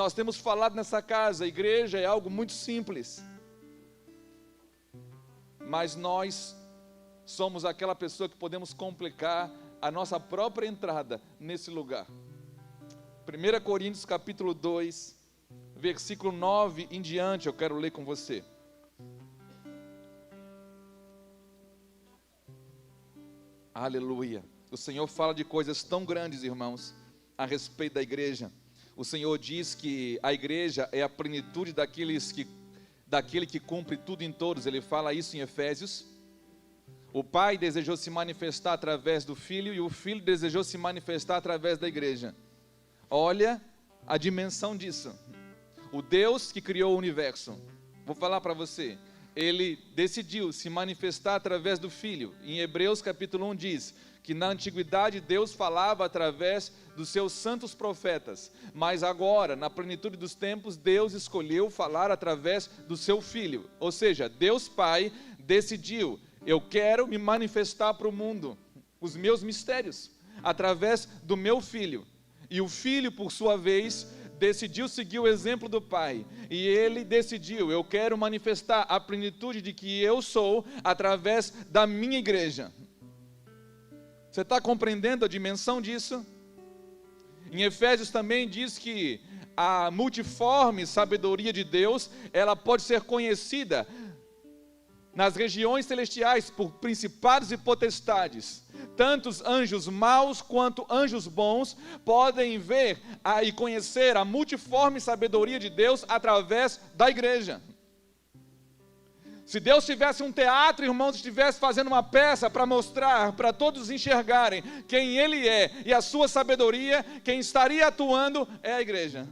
nós temos falado nessa casa, a igreja é algo muito simples. Mas nós somos aquela pessoa que podemos complicar a nossa própria entrada nesse lugar. 1 Coríntios capítulo 2, versículo 9 em diante, eu quero ler com você. Aleluia. O Senhor fala de coisas tão grandes, irmãos, a respeito da igreja. O Senhor diz que a igreja é a plenitude daquele que cumpre tudo em todos. Ele fala isso em Efésios. O Pai desejou se manifestar através do Filho e o Filho desejou se manifestar através da igreja. Olha a dimensão disso. O Deus que criou o universo, vou falar para você, Ele decidiu se manifestar através do Filho. Em Hebreus capítulo 1 diz que na antiguidade Deus falava através dos seus santos profetas, mas agora, na plenitude dos tempos, Deus escolheu falar através do seu Filho. Ou seja, Deus Pai decidiu: eu quero me manifestar para o mundo, os meus mistérios, através do meu Filho. E o Filho, por sua vez, decidiu seguir o exemplo do Pai, e ele decidiu: eu quero manifestar a plenitude de que eu sou através da minha igreja. Você está compreendendo a dimensão disso? Em Efésios também diz que a multiforme sabedoria de Deus, ela pode ser conhecida nas regiões celestiais por principados e potestades. Tanto os anjos maus quanto anjos bons podem ver e conhecer a multiforme sabedoria de Deus através da igreja. Se Deus tivesse um teatro, irmãos, estivesse fazendo uma peça para mostrar, para todos enxergarem quem Ele é e a sua sabedoria, quem estaria atuando é a igreja.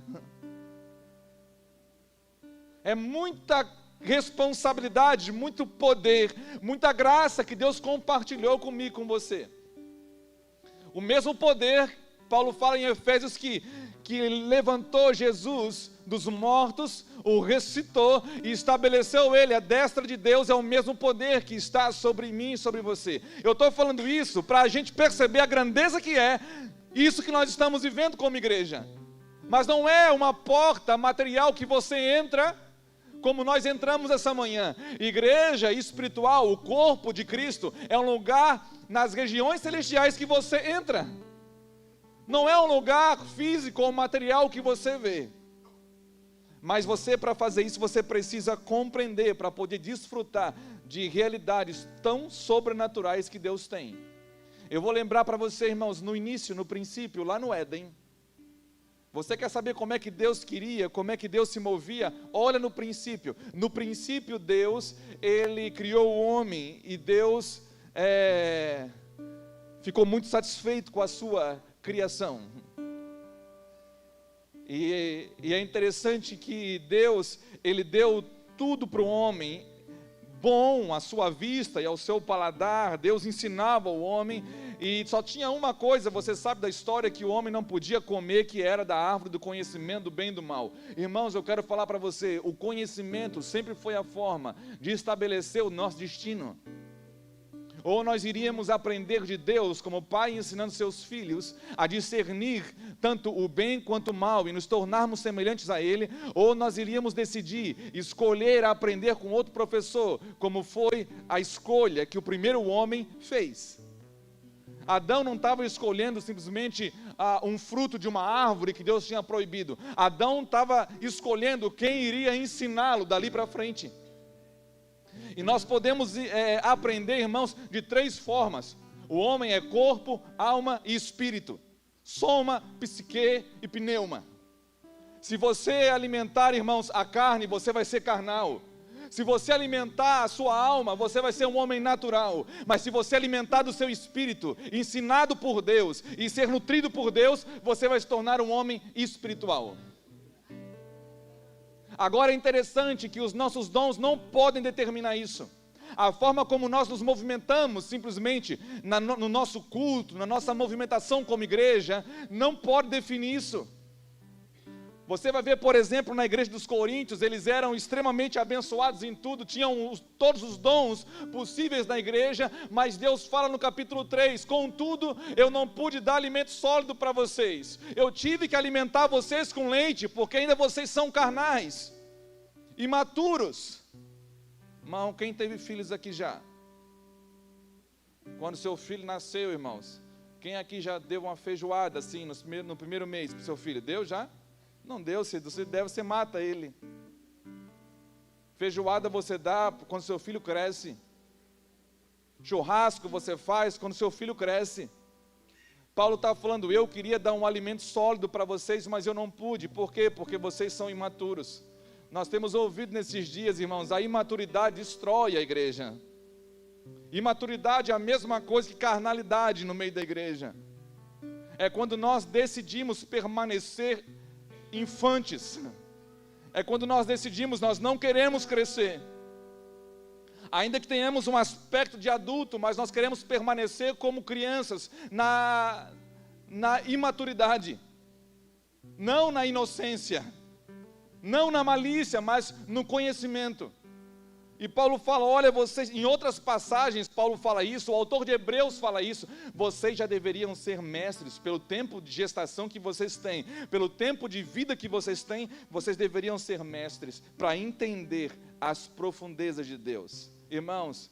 É muita responsabilidade, muito poder, muita graça que Deus compartilhou comigo, com você. O mesmo poder, Paulo fala em Efésios que levantou Jesus dos mortos, o ressuscitou e estabeleceu Ele à destra de Deus, é o mesmo poder que está sobre mim e sobre você. Eu estou falando isso para a gente perceber a grandeza que é isso que nós estamos vivendo como igreja. Mas não é uma porta material que você entra como nós entramos essa manhã. Igreja espiritual, o corpo de Cristo, é um lugar nas regiões celestiais que você entra. Não é um lugar físico ou material que você vê. Mas você, para fazer isso, você precisa compreender, para poder desfrutar de realidades tão sobrenaturais que Deus tem. Eu vou lembrar para você, irmãos, no início, no princípio, lá no Éden. Você quer saber como é que Deus queria, como é que Deus se movia? Olha no princípio. No princípio, Deus, Ele criou o homem e Deus ficou muito satisfeito com a sua criação. E é interessante que Deus, Ele deu tudo para o homem, bom à sua vista e ao seu paladar. Deus ensinava o homem, e só tinha uma coisa, você sabe da história, que o homem não podia comer, que era da árvore do conhecimento do bem e do mal. Irmãos, eu quero falar para você, o conhecimento sempre foi a forma de estabelecer o nosso destino. Ou nós iríamos aprender de Deus, como pai ensinando seus filhos a discernir tanto o bem quanto o mal e nos tornarmos semelhantes a Ele, ou nós iríamos decidir, escolher aprender com outro professor, como foi a escolha que o primeiro homem fez. Adão não estava escolhendo simplesmente um fruto de uma árvore que Deus tinha proibido. Adão estava escolhendo quem iria ensiná-lo dali para frente. E nós podemos aprender, irmãos, de 3 formas. O homem é corpo, alma e espírito. Soma, psique e pneuma. Se você alimentar, irmãos, a carne, você vai ser carnal. Se você alimentar a sua alma, você vai ser um homem natural. Mas se você alimentar do seu espírito, ensinado por Deus e ser nutrido por Deus, você vai se tornar um homem espiritual. Agora é interessante que os nossos dons não podem determinar isso. A forma como nós nos movimentamos simplesmente no nosso culto, na nossa movimentação como igreja, não pode definir isso. Você vai ver, por exemplo, na igreja dos Coríntios, eles eram extremamente abençoados em tudo, tinham todos os dons possíveis na igreja, mas Deus fala no capítulo 3, contudo, eu não pude dar alimento sólido para vocês, eu tive que alimentar vocês com leite, porque ainda vocês são carnais, imaturos. Irmão, quem teve filhos aqui já? Quando seu filho nasceu, irmãos, quem aqui já deu uma feijoada assim no primeiro mês para o seu filho? Deu já? Não deu, se você deve, você mata ele. Feijoada você dá quando seu filho cresce. Churrasco você faz quando seu filho cresce. Paulo está falando, eu queria dar um alimento sólido para vocês, mas eu não pude. Por quê? Porque vocês são imaturos. Nós temos ouvido nesses dias, irmãos, a imaturidade destrói a igreja. Imaturidade é a mesma coisa que carnalidade no meio da igreja. É quando nós decidimos permanecer infantes. É quando nós decidimos, nós não queremos crescer. Ainda que tenhamos um aspecto de adulto, mas nós queremos permanecer como crianças, na imaturidade. Não na inocência. Não na malícia, mas no conhecimento. E Paulo fala, olha, vocês, em outras passagens Paulo fala isso, o autor de Hebreus fala isso, vocês já deveriam ser mestres, pelo tempo de gestação que vocês têm, pelo tempo de vida que vocês têm, vocês deveriam ser mestres, para entender as profundezas de Deus. Irmãos,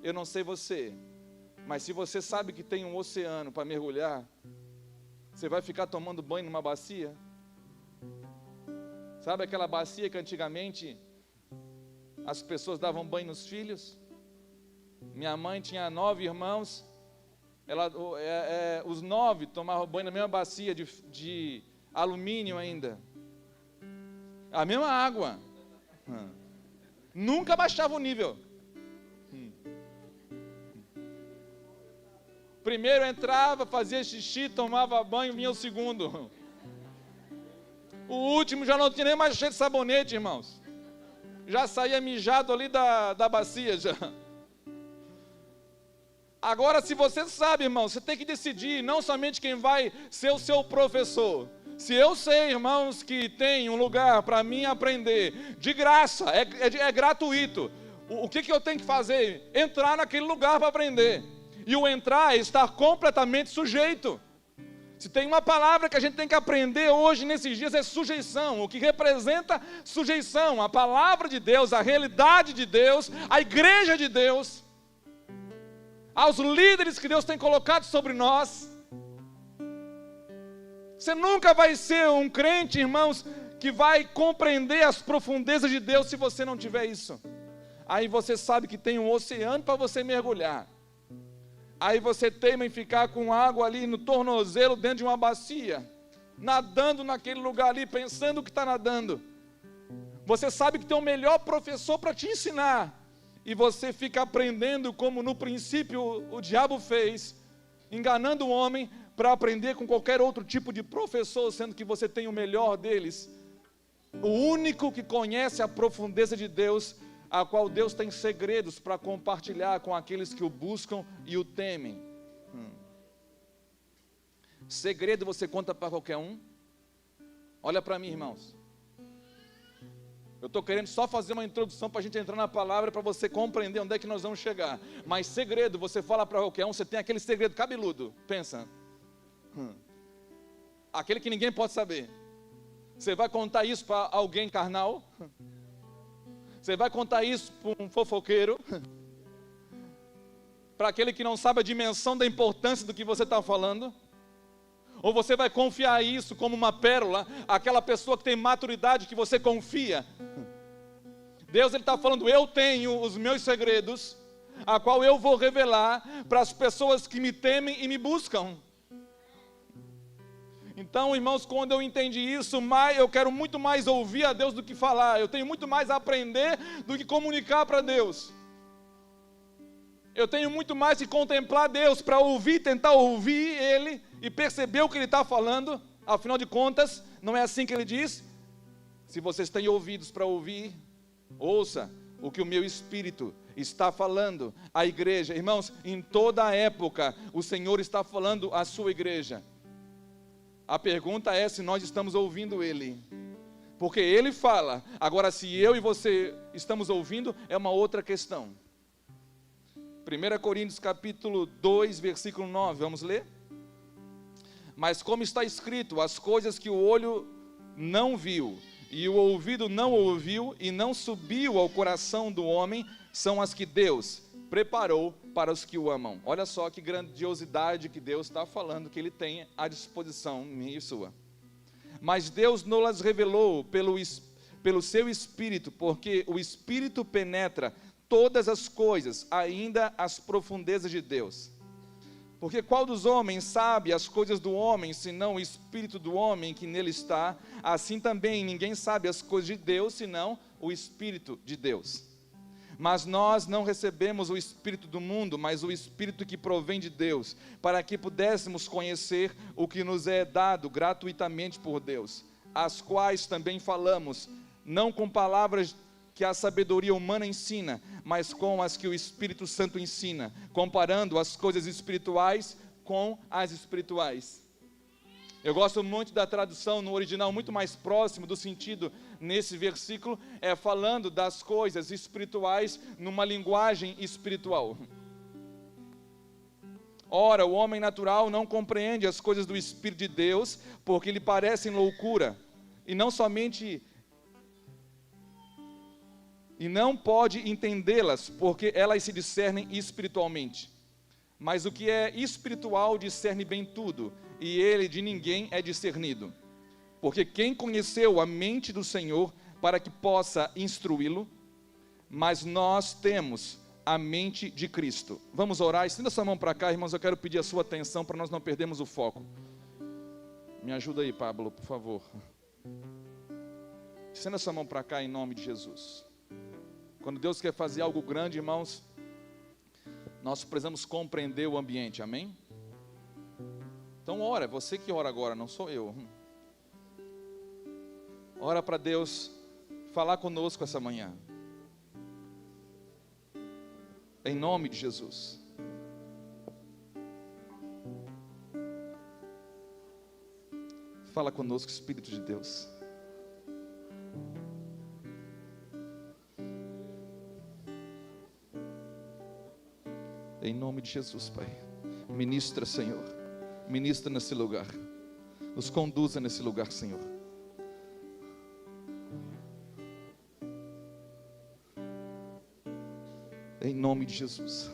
eu não sei você, mas se você sabe que tem um oceano para mergulhar, você vai ficar tomando banho numa bacia? Sabe aquela bacia que antigamente as pessoas davam banho nos filhos? Minha mãe tinha 9 irmãos, os 9 tomavam banho na mesma bacia de alumínio ainda, a mesma água, nunca baixava o nível. Primeiro entrava, fazia xixi, tomava banho, vinha o segundo. O último já não tinha nem mais cheio de sabonete, irmãos. Já saía mijado ali da bacia já. Agora, se você sabe, irmão, você tem que decidir, não somente quem vai ser o seu professor. Se eu sei, irmãos, que tem um lugar para mim aprender, de graça, é gratuito. O que eu tenho que fazer? Entrar naquele lugar para aprender. E o entrar é estar completamente sujeito. Se tem uma palavra que a gente tem que aprender hoje, nesses dias, é sujeição. O que representa sujeição? A palavra de Deus, a realidade de Deus, a igreja de Deus, aos líderes que Deus tem colocado sobre nós. Você nunca vai ser um crente, irmãos, que vai compreender as profundezas de Deus se você não tiver isso. Aí você sabe que tem um oceano para você mergulhar. Aí você teima em ficar com água ali no tornozelo dentro de uma bacia, nadando naquele lugar ali, pensando que está nadando. Você sabe que tem o melhor professor para te ensinar, e você fica aprendendo como no princípio o diabo fez, enganando o homem para aprender com qualquer outro tipo de professor, sendo que você tem o melhor deles. O único que conhece a profundeza de Deus, a qual Deus tem segredos para compartilhar com aqueles que o buscam e o temem. Segredo você conta para qualquer um? Olha para mim, irmãos. Eu estou querendo só fazer uma introdução para a gente entrar na palavra, para você compreender onde é que nós vamos chegar. Mas segredo, você fala para qualquer um, você tem aquele segredo cabeludo. Pensa. Aquele que ninguém pode saber. Você vai contar isso para alguém carnal? Você vai contar isso para um fofoqueiro? Para aquele que não sabe a dimensão da importância do que você está falando? Ou você vai confiar isso como uma pérola, aquela pessoa que tem maturidade, que você confia? Deus está falando, eu tenho os meus segredos, a qual eu vou revelar para as pessoas que me temem e me buscam. Então, irmãos, quando eu entendi isso, eu quero muito mais ouvir a Deus do que falar. Eu tenho muito mais a aprender do que comunicar para Deus. Eu tenho muito mais que contemplar Deus para ouvir, tentar ouvir Ele e perceber o que Ele está falando. Afinal de contas, não é assim que Ele diz? Se vocês têm ouvidos para ouvir, ouça o que o meu Espírito está falando à igreja. Irmãos, em toda a época, o Senhor está falando à sua igreja. A pergunta é se nós estamos ouvindo Ele. Porque Ele fala. Agora, se eu e você estamos ouvindo, é uma outra questão. 1 Coríntios capítulo 2, versículo 9, vamos ler? Mas como está escrito, as coisas que o olho não viu, e o ouvido não ouviu, e não subiu ao coração do homem, são as que Deus preparou para os que o amam. Olha só que grandiosidade que Deus está falando, que Ele tem à disposição minha e sua. Mas Deus não las revelou pelo seu Espírito, porque o Espírito penetra todas as coisas, ainda as profundezas de Deus. Porque qual dos homens sabe as coisas do homem, senão o Espírito do homem que nele está? Assim também ninguém sabe as coisas de Deus, senão o Espírito de Deus. Mas nós não recebemos o Espírito do mundo, mas o Espírito que provém de Deus, para que pudéssemos conhecer o que nos é dado gratuitamente por Deus, as quais também falamos, não com palavras que a sabedoria humana ensina, mas com as que o Espírito Santo ensina, comparando as coisas espirituais com as espirituais. Eu gosto muito da tradução no original, muito mais próximo do sentido nesse versículo, falando das coisas espirituais numa linguagem espiritual. Ora, o homem natural não compreende as coisas do Espírito de Deus, porque lhe parecem loucura, e não pode entendê-las, porque elas se discernem espiritualmente. Mas o que é espiritual discerne bem tudo, e ele de ninguém é discernido. Porque quem conheceu a mente do Senhor para que possa instruí-lo? Mas nós temos a mente de Cristo. Vamos orar, estenda sua mão para cá, irmãos, eu quero pedir a sua atenção para nós não perdermos o foco. Me ajuda aí, Pablo, por favor. Estenda sua mão para cá em nome de Jesus. Quando Deus quer fazer algo grande, irmãos, nós precisamos compreender o ambiente, amém? Então ora, é você que ora agora, não sou eu. Ora para Deus falar conosco essa manhã. Em nome de Jesus. Fala conosco, Espírito de Deus. Em nome de Jesus, Pai. Ministra, Senhor. Ministra nesse lugar. Nos conduza nesse lugar, Senhor. Em nome de Jesus.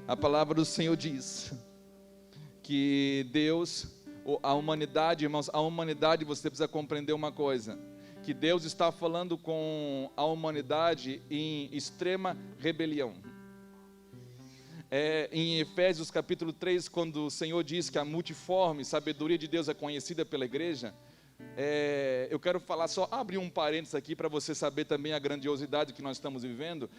A palavra do Senhor diz que Deus, a humanidade, irmãos, a humanidade, você precisa compreender uma coisa, que Deus está falando com a humanidade em extrema rebelião. Em Efésios capítulo 3, quando o Senhor diz que a multiforme sabedoria de Deus é conhecida pela igreja, eu quero falar só, abrir um parênteses aqui para você saber também a grandiosidade que nós estamos vivendo.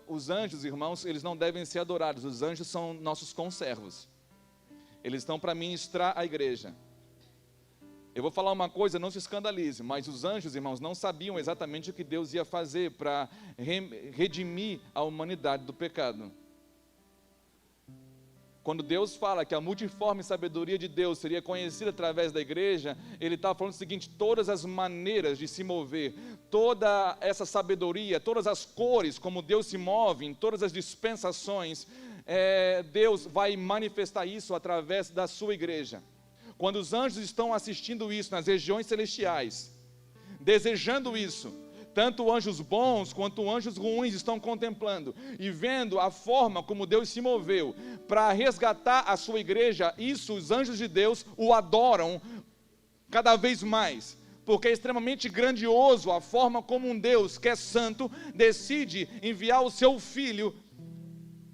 Os anjos, irmãos, eles não devem ser adorados, os anjos são nossos conservos, eles estão para ministrar a igreja. Eu vou falar uma coisa, não se escandalize, mas os anjos, irmãos, não sabiam exatamente o que Deus ia fazer para redimir a humanidade do pecado. Quando Deus fala que a multiforme sabedoria de Deus seria conhecida através da igreja, Ele está falando o seguinte: todas as maneiras de se mover, toda essa sabedoria, todas as cores como Deus se move, em todas as dispensações, Deus vai manifestar isso através da sua igreja. Quando os anjos estão assistindo isso nas regiões celestiais, desejando isso, tanto anjos bons quanto anjos ruins estão contemplando e vendo a forma como Deus se moveu para resgatar a sua igreja. Isso, os anjos de Deus o adoram cada vez mais, porque é extremamente grandioso a forma como um Deus que é santo decide enviar o seu Filho.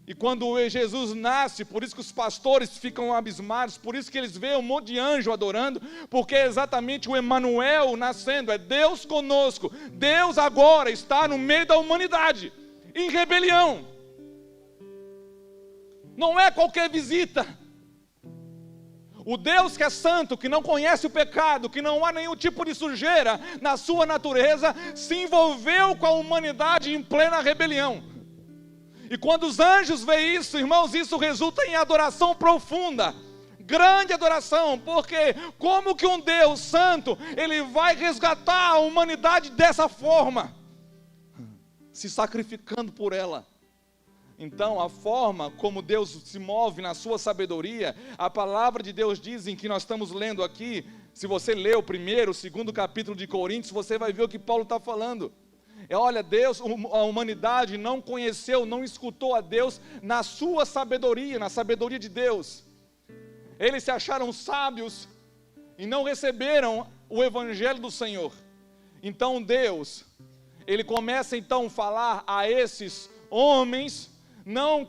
E quando Jesus nasce, por isso que os pastores ficam abismados, por isso que eles veem um monte de anjo adorando, porque é exatamente o Emanuel nascendo, é Deus conosco. Deus agora está no meio da humanidade, em rebelião. Não é qualquer visita. O Deus que é santo, que não conhece o pecado, que não há nenhum tipo de sujeira na sua natureza, se envolveu com a humanidade em plena rebelião. E quando os anjos veem isso, irmãos, isso resulta em adoração profunda, grande adoração, porque como que um Deus santo, ele vai resgatar a humanidade dessa forma? Se sacrificando por ela. Então, a forma como Deus se move na sua sabedoria, a palavra de Deus diz, em que nós estamos lendo aqui, se você ler o primeiro, o segundo capítulo de Coríntios, você vai ver o que Paulo está falando. Olha, Deus, a humanidade não conheceu, não escutou a Deus na sua sabedoria, na sabedoria de Deus. Eles se acharam sábios e não receberam o evangelho do Senhor. Então Deus, Ele começa então a falar a esses homens, não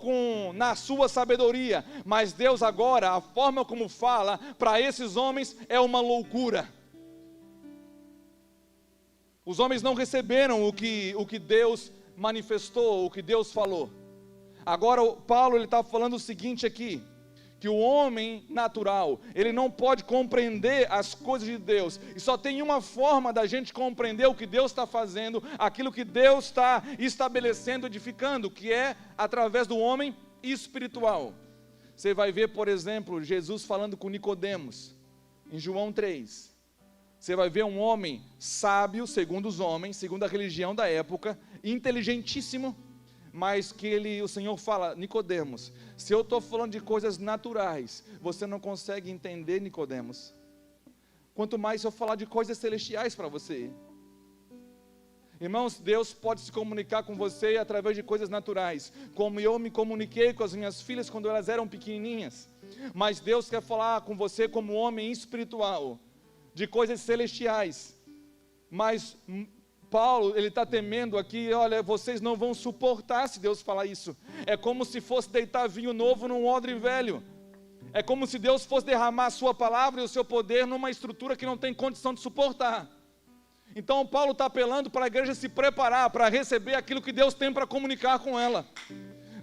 na sua sabedoria, mas Deus agora, a forma como fala para esses homens é uma loucura. Os homens não receberam o que Deus manifestou, o que Deus falou. Agora Paulo ele está falando o seguinte aqui, que o homem natural, ele não pode compreender as coisas de Deus, e só tem uma forma da gente compreender o que Deus está fazendo, aquilo que Deus está estabelecendo, edificando, que é através do homem espiritual. Você vai ver, por exemplo, Jesus falando com Nicodemos, em João 3, você vai ver um homem sábio, segundo os homens, segundo a religião da época, inteligentíssimo, mas que o Senhor fala, Nicodemos, se eu estou falando de coisas naturais, você não consegue entender, Nicodemos, quanto mais se eu falar de coisas celestiais para você. Irmãos, Deus pode se comunicar com você através de coisas naturais, como eu me comuniquei com as minhas filhas quando elas eram pequenininhas, mas Deus quer falar com você como homem espiritual, de coisas celestiais. Mas Paulo, ele está temendo aqui, olha, vocês não vão suportar se Deus falar isso. É como se fosse deitar vinho novo num odre velho. É como se Deus fosse derramar a sua palavra e o seu poder numa estrutura que não tem condição de suportar. Então Paulo está apelando para a igreja se preparar, para receber aquilo que Deus tem para comunicar com ela.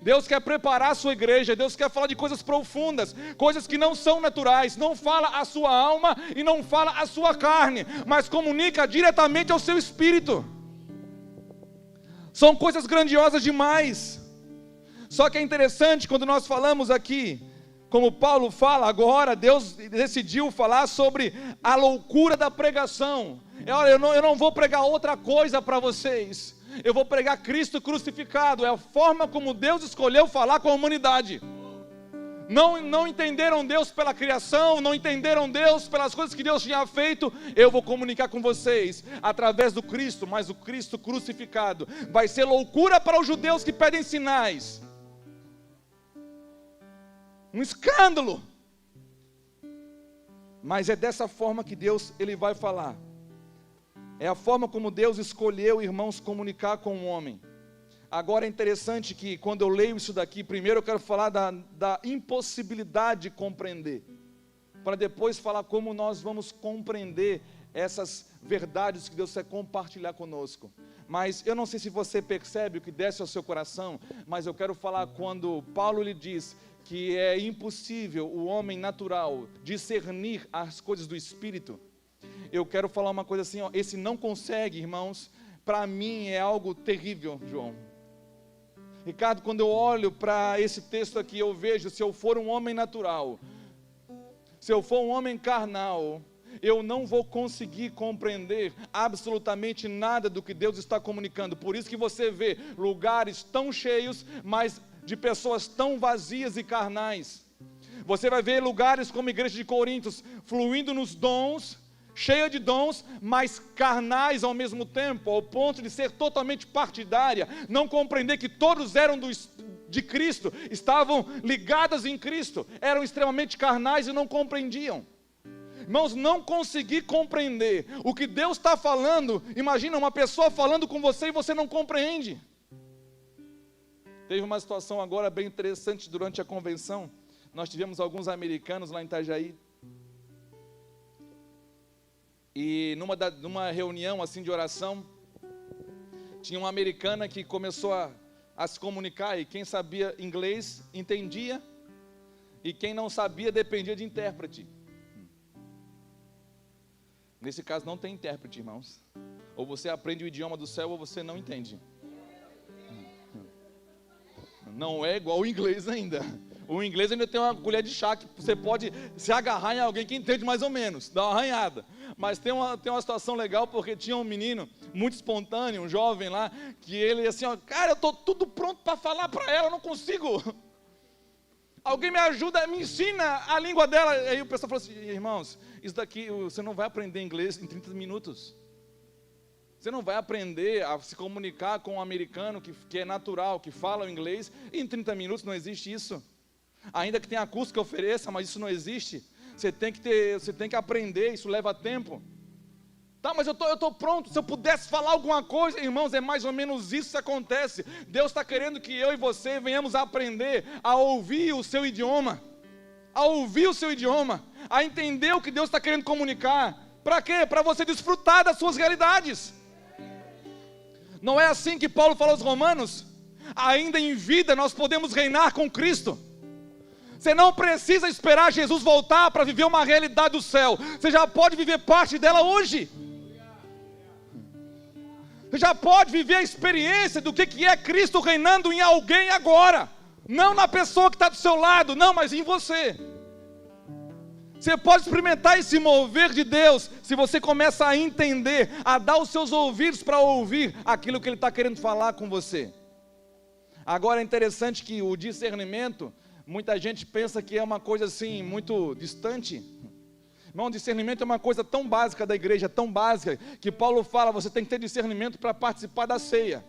Deus quer preparar a sua igreja, Deus quer falar de coisas profundas, coisas que não são naturais, não fala a sua alma e não fala a sua carne, mas comunica diretamente ao seu espírito. São coisas grandiosas demais. Só que é interessante quando nós falamos aqui, como Paulo fala agora, Deus decidiu falar sobre a loucura da pregação. Olha, eu não vou pregar outra coisa para vocês. Eu vou pregar Cristo crucificado. É a forma como Deus escolheu falar com a humanidade. Não entenderam Deus pela criação, não entenderam Deus pelas coisas que Deus tinha feito. Eu vou comunicar com vocês através do Cristo, mas o Cristo crucificado vai ser loucura para os judeus que pedem sinais. Um escândalo. Mas é dessa forma que Deus ele vai falar. É a forma como Deus escolheu, irmãos, comunicar com o homem. Agora é interessante que quando eu leio isso daqui, primeiro eu quero falar da impossibilidade de compreender, para depois falar como nós vamos compreender essas verdades que Deus quer compartilhar conosco. Mas eu não sei se você percebe o que desce ao seu coração, mas eu quero falar quando Paulo lhe diz que é impossível o homem natural discernir as coisas do Espírito. Eu quero falar uma coisa assim, ó, esse não consegue, irmãos, para mim é algo terrível, João. Ricardo, quando eu olho para esse texto aqui, eu vejo, se eu for um homem natural, se eu for um homem carnal, eu não vou conseguir compreender absolutamente nada do que Deus está comunicando. Por isso que você vê lugares tão cheios, mas de pessoas tão vazias e carnais. Você vai ver lugares como a igreja de Coríntios, fluindo nos dons, cheia de dons, mas carnais ao mesmo tempo, ao ponto de ser totalmente partidária, não compreender que todos eram de Cristo, estavam ligados em Cristo, eram extremamente carnais e não compreendiam. Irmãos, não conseguir compreender o que Deus está falando. Imagina uma pessoa falando com você e você não compreende. Teve uma situação agora bem interessante durante a convenção. Nós tivemos alguns americanos lá em Itajaí. E numa reunião assim de oração, tinha uma americana que começou a se comunicar, e quem sabia inglês entendia, e quem não sabia dependia de intérprete. Nesse caso não tem intérprete, irmãos. Ou você aprende o idioma do céu ou você não entende. Não é igual o inglês ainda. O inglês ainda tem uma colher de chá que você pode se agarrar em alguém que entende mais ou menos, dá uma arranhada. Mas tem uma situação legal, porque tinha um menino muito espontâneo, um jovem lá, que ele assim, ó, cara, eu estou tudo pronto para falar para ela, eu não consigo. Alguém me ajuda, me ensina a língua dela. Aí o pessoal falou assim, irmãos, isso daqui, você não vai aprender inglês em 30 minutos. Você não vai aprender a se comunicar com um americano que é natural, que fala o inglês, em 30 minutos, não existe isso. Ainda que tenha curso que ofereça, mas isso não existe. Você tem que aprender, isso leva tempo. Tá, mas eu estou pronto, se eu pudesse falar alguma coisa, irmãos, é mais ou menos isso que acontece. Deus está querendo que eu e você venhamos a aprender a ouvir o seu idioma, a entender o que Deus está querendo comunicar. Para quê? Para você desfrutar das suas realidades. Não é assim que Paulo fala aos Romanos? Ainda em vida nós podemos reinar com Cristo. Você não precisa esperar Jesus voltar para viver uma realidade do céu. Você já pode viver parte dela hoje. Você já pode viver a experiência do que é Cristo reinando em alguém agora. Não na pessoa que está do seu lado, não, mas em você. Você pode experimentar esse mover de Deus, se você começa a entender, a dar os seus ouvidos para ouvir aquilo que Ele está querendo falar com você. Agora é interessante que o discernimento, muita gente pensa que é uma coisa assim, muito distante. Irmão, discernimento é uma coisa tão básica da igreja, tão básica, que Paulo fala, você tem que ter discernimento para participar da ceia.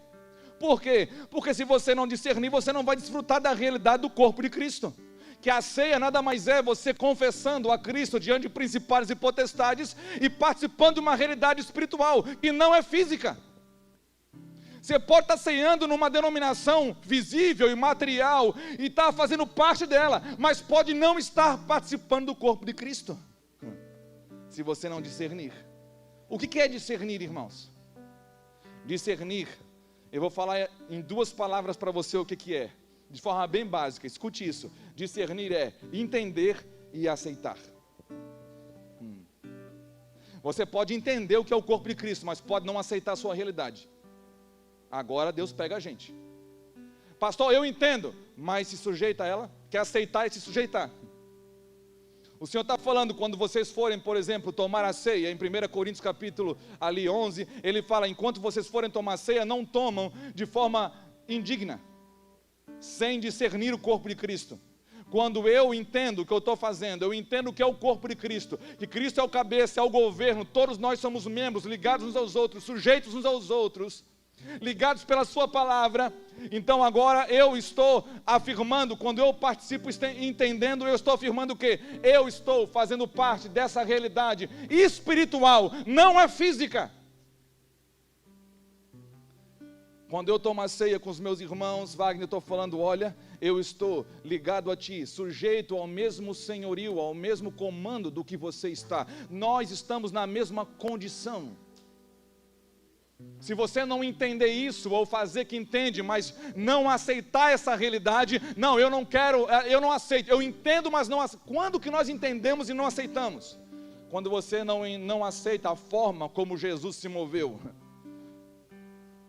Por quê? Porque se você não discernir, você não vai desfrutar da realidade do corpo de Cristo. Que a ceia nada mais é você confessando a Cristo diante de principados e potestades e participando de uma realidade espiritual, que não é física. Você pode estar ceando numa denominação visível e material e estar fazendo parte dela, mas pode não estar participando do corpo de Cristo, se você não discernir. O que é discernir, irmãos? Discernir, eu vou falar em duas palavras para você o que é, de forma bem básica, escute isso. Discernir é entender e aceitar. Você pode entender o que é o corpo de Cristo, mas pode não aceitar a sua realidade. Agora Deus pega a gente. Pastor, eu entendo, mas se sujeita a ela, quer aceitar e se sujeitar. O Senhor está falando, quando vocês forem, por exemplo, tomar a ceia, em 1 Coríntios capítulo ali 11, Ele fala, enquanto vocês forem tomar a ceia, não tomam de forma indigna, sem discernir o corpo de Cristo. Quando eu entendo o que eu estou fazendo, eu entendo o que é o corpo de Cristo, que Cristo é o cabeça, é o governo, todos nós somos membros, ligados uns aos outros, sujeitos uns aos outros, ligados pela sua palavra. Então agora eu estou afirmando, quando eu participo entendendo, eu estou afirmando o quê? Eu estou fazendo parte dessa realidade espiritual, não é física. Quando eu tomo a ceia com os meus irmãos, Wagner, eu estou falando, olha, eu estou ligado a ti, sujeito ao mesmo senhorio, ao mesmo comando do que você está. Nós estamos na mesma condição. Se você não entender isso, ou fazer que entende, mas não aceitar essa realidade, não, eu não quero, eu não aceito, eu entendo, mas não aceito. Quando que nós entendemos e não aceitamos? Quando você não aceita a forma como Jesus se moveu.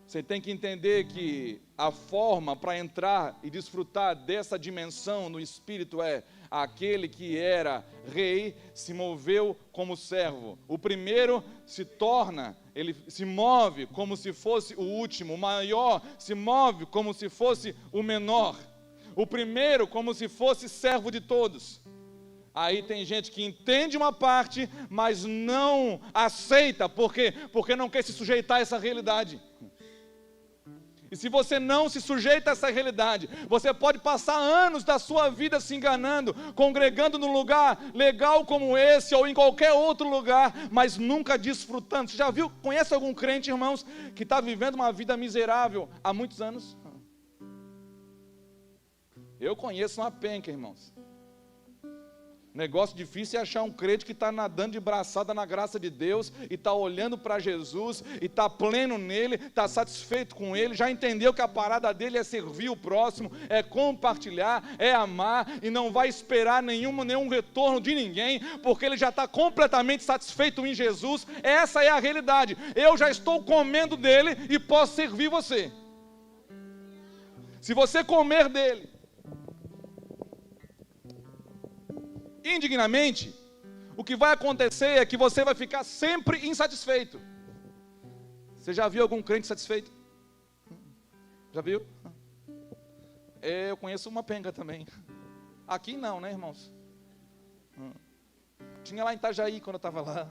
Você tem que entender que a forma para entrar e desfrutar dessa dimensão no Espírito é aquele que era rei, se moveu como servo. O primeiro ele se move como se fosse o último. O maior se move como se fosse o menor. O primeiro como se fosse servo de todos. Aí tem gente que entende uma parte, mas não aceita. Por quê? Porque não quer se sujeitar a essa realidade. E se você não se sujeita a essa realidade, você pode passar anos da sua vida se enganando, congregando num lugar legal como esse, ou em qualquer outro lugar, mas nunca desfrutando. Você já viu, conhece algum crente, irmãos, que está vivendo uma vida miserável há muitos anos? Eu conheço uma penca, irmãos. Negócio difícil é achar um crente que está nadando de braçada na graça de Deus, e está olhando para Jesus, e está pleno nele, está satisfeito com ele, já entendeu que a parada dele é servir o próximo, é compartilhar, é amar, e não vai esperar nenhum retorno de ninguém, porque ele já está completamente satisfeito em Jesus. Essa é a realidade. Eu já estou comendo dele e posso servir você. Se você comer dele, indignamente, o que vai acontecer é que você vai ficar sempre insatisfeito. Você já viu algum crente satisfeito? Já viu? Eu conheço uma penca também. Aqui não, né, irmãos? Tinha lá em Itajaí quando eu estava lá.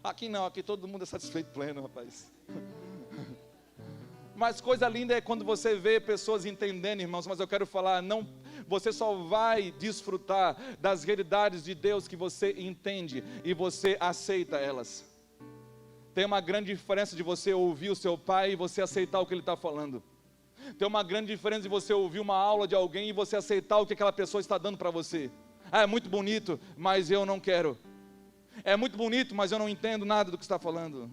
Aqui não, aqui todo mundo é satisfeito pleno, rapaz. Mas coisa linda é quando você vê pessoas entendendo, irmãos. Mas eu quero falar, não, você só vai desfrutar das realidades de Deus que você entende e você aceita elas. Tem uma grande diferença de você ouvir o seu pai e você aceitar o que ele está falando. Tem uma grande diferença de você ouvir uma aula de alguém e você aceitar o que aquela pessoa está dando para você. É muito bonito, mas eu não quero. É muito bonito, mas eu não entendo nada do que está falando.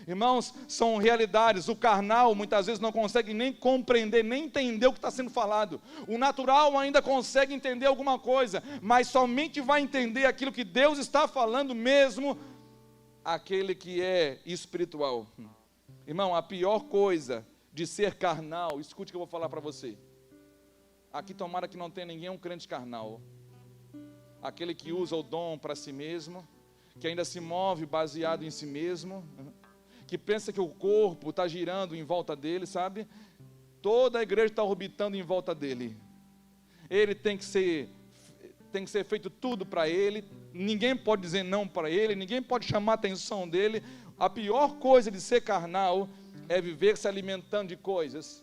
Irmãos, são realidades. O carnal muitas vezes não consegue nem compreender, nem entender o que está sendo falado. O natural ainda consegue entender alguma coisa, mas somente vai entender aquilo que Deus está falando mesmo aquele que é espiritual. Irmão, a pior coisa de ser carnal, escute o que eu vou falar para você. Aqui tomara que não tenha ninguém um crente carnal. Aquele que usa o dom para si mesmo, que ainda se move baseado em si mesmo, que pensa que o corpo está girando em volta dele, sabe? Toda a igreja está orbitando em volta dele. Ele tem que ser feito tudo para ele, ninguém pode dizer não para ele, ninguém pode chamar a atenção dele. A pior coisa de ser carnal é viver se alimentando de coisas,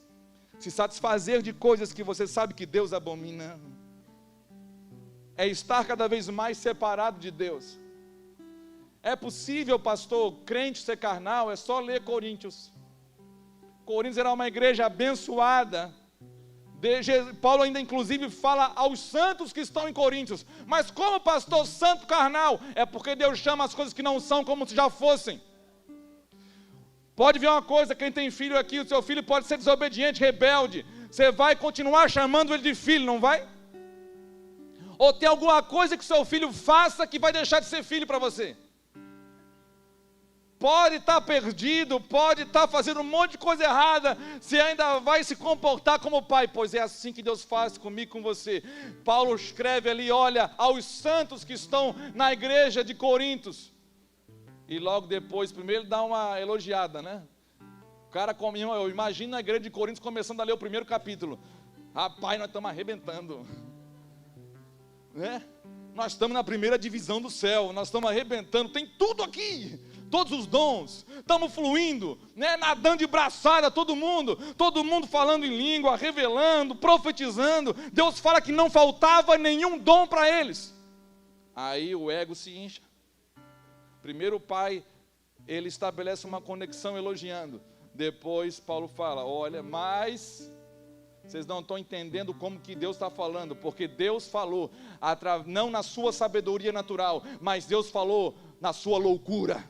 se satisfazer de coisas que você sabe que Deus abomina. É estar cada vez mais separado de Deus. É possível, pastor, crente ser carnal? É só ler Coríntios. Coríntios era uma igreja abençoada. Paulo ainda inclusive fala aos santos que estão em Coríntios. Mas como pastor santo carnal? É porque Deus chama as coisas que não são como se já fossem. Pode ver uma coisa, quem tem filho aqui, o seu filho pode ser desobediente, rebelde. Você vai continuar chamando ele de filho, não vai? Ou tem alguma coisa que o seu filho faça que vai deixar de ser filho para você? Pode estar perdido, pode estar fazendo um monte de coisa errada, você ainda vai se comportar como pai, pois é assim que Deus faz comigo, com você. Paulo escreve ali, olha, aos santos que estão na igreja de Coríntios, e logo depois, primeiro ele dá uma elogiada, né? O cara, eu imagino a igreja de Coríntios começando a ler o primeiro capítulo. Rapaz, nós estamos arrebentando, né? Nós estamos na primeira divisão do céu, nós estamos arrebentando, tem tudo aqui, todos os dons, estamos fluindo, né? Nadando de braçada, todo mundo falando em língua, revelando, profetizando. Deus fala que não faltava nenhum dom para eles. Aí o ego se incha. Primeiro o pai, ele estabelece uma conexão elogiando. Depois Paulo fala, olha, mas vocês não estão entendendo como que Deus está falando, porque Deus falou, não na sua sabedoria natural, mas Deus falou na sua loucura.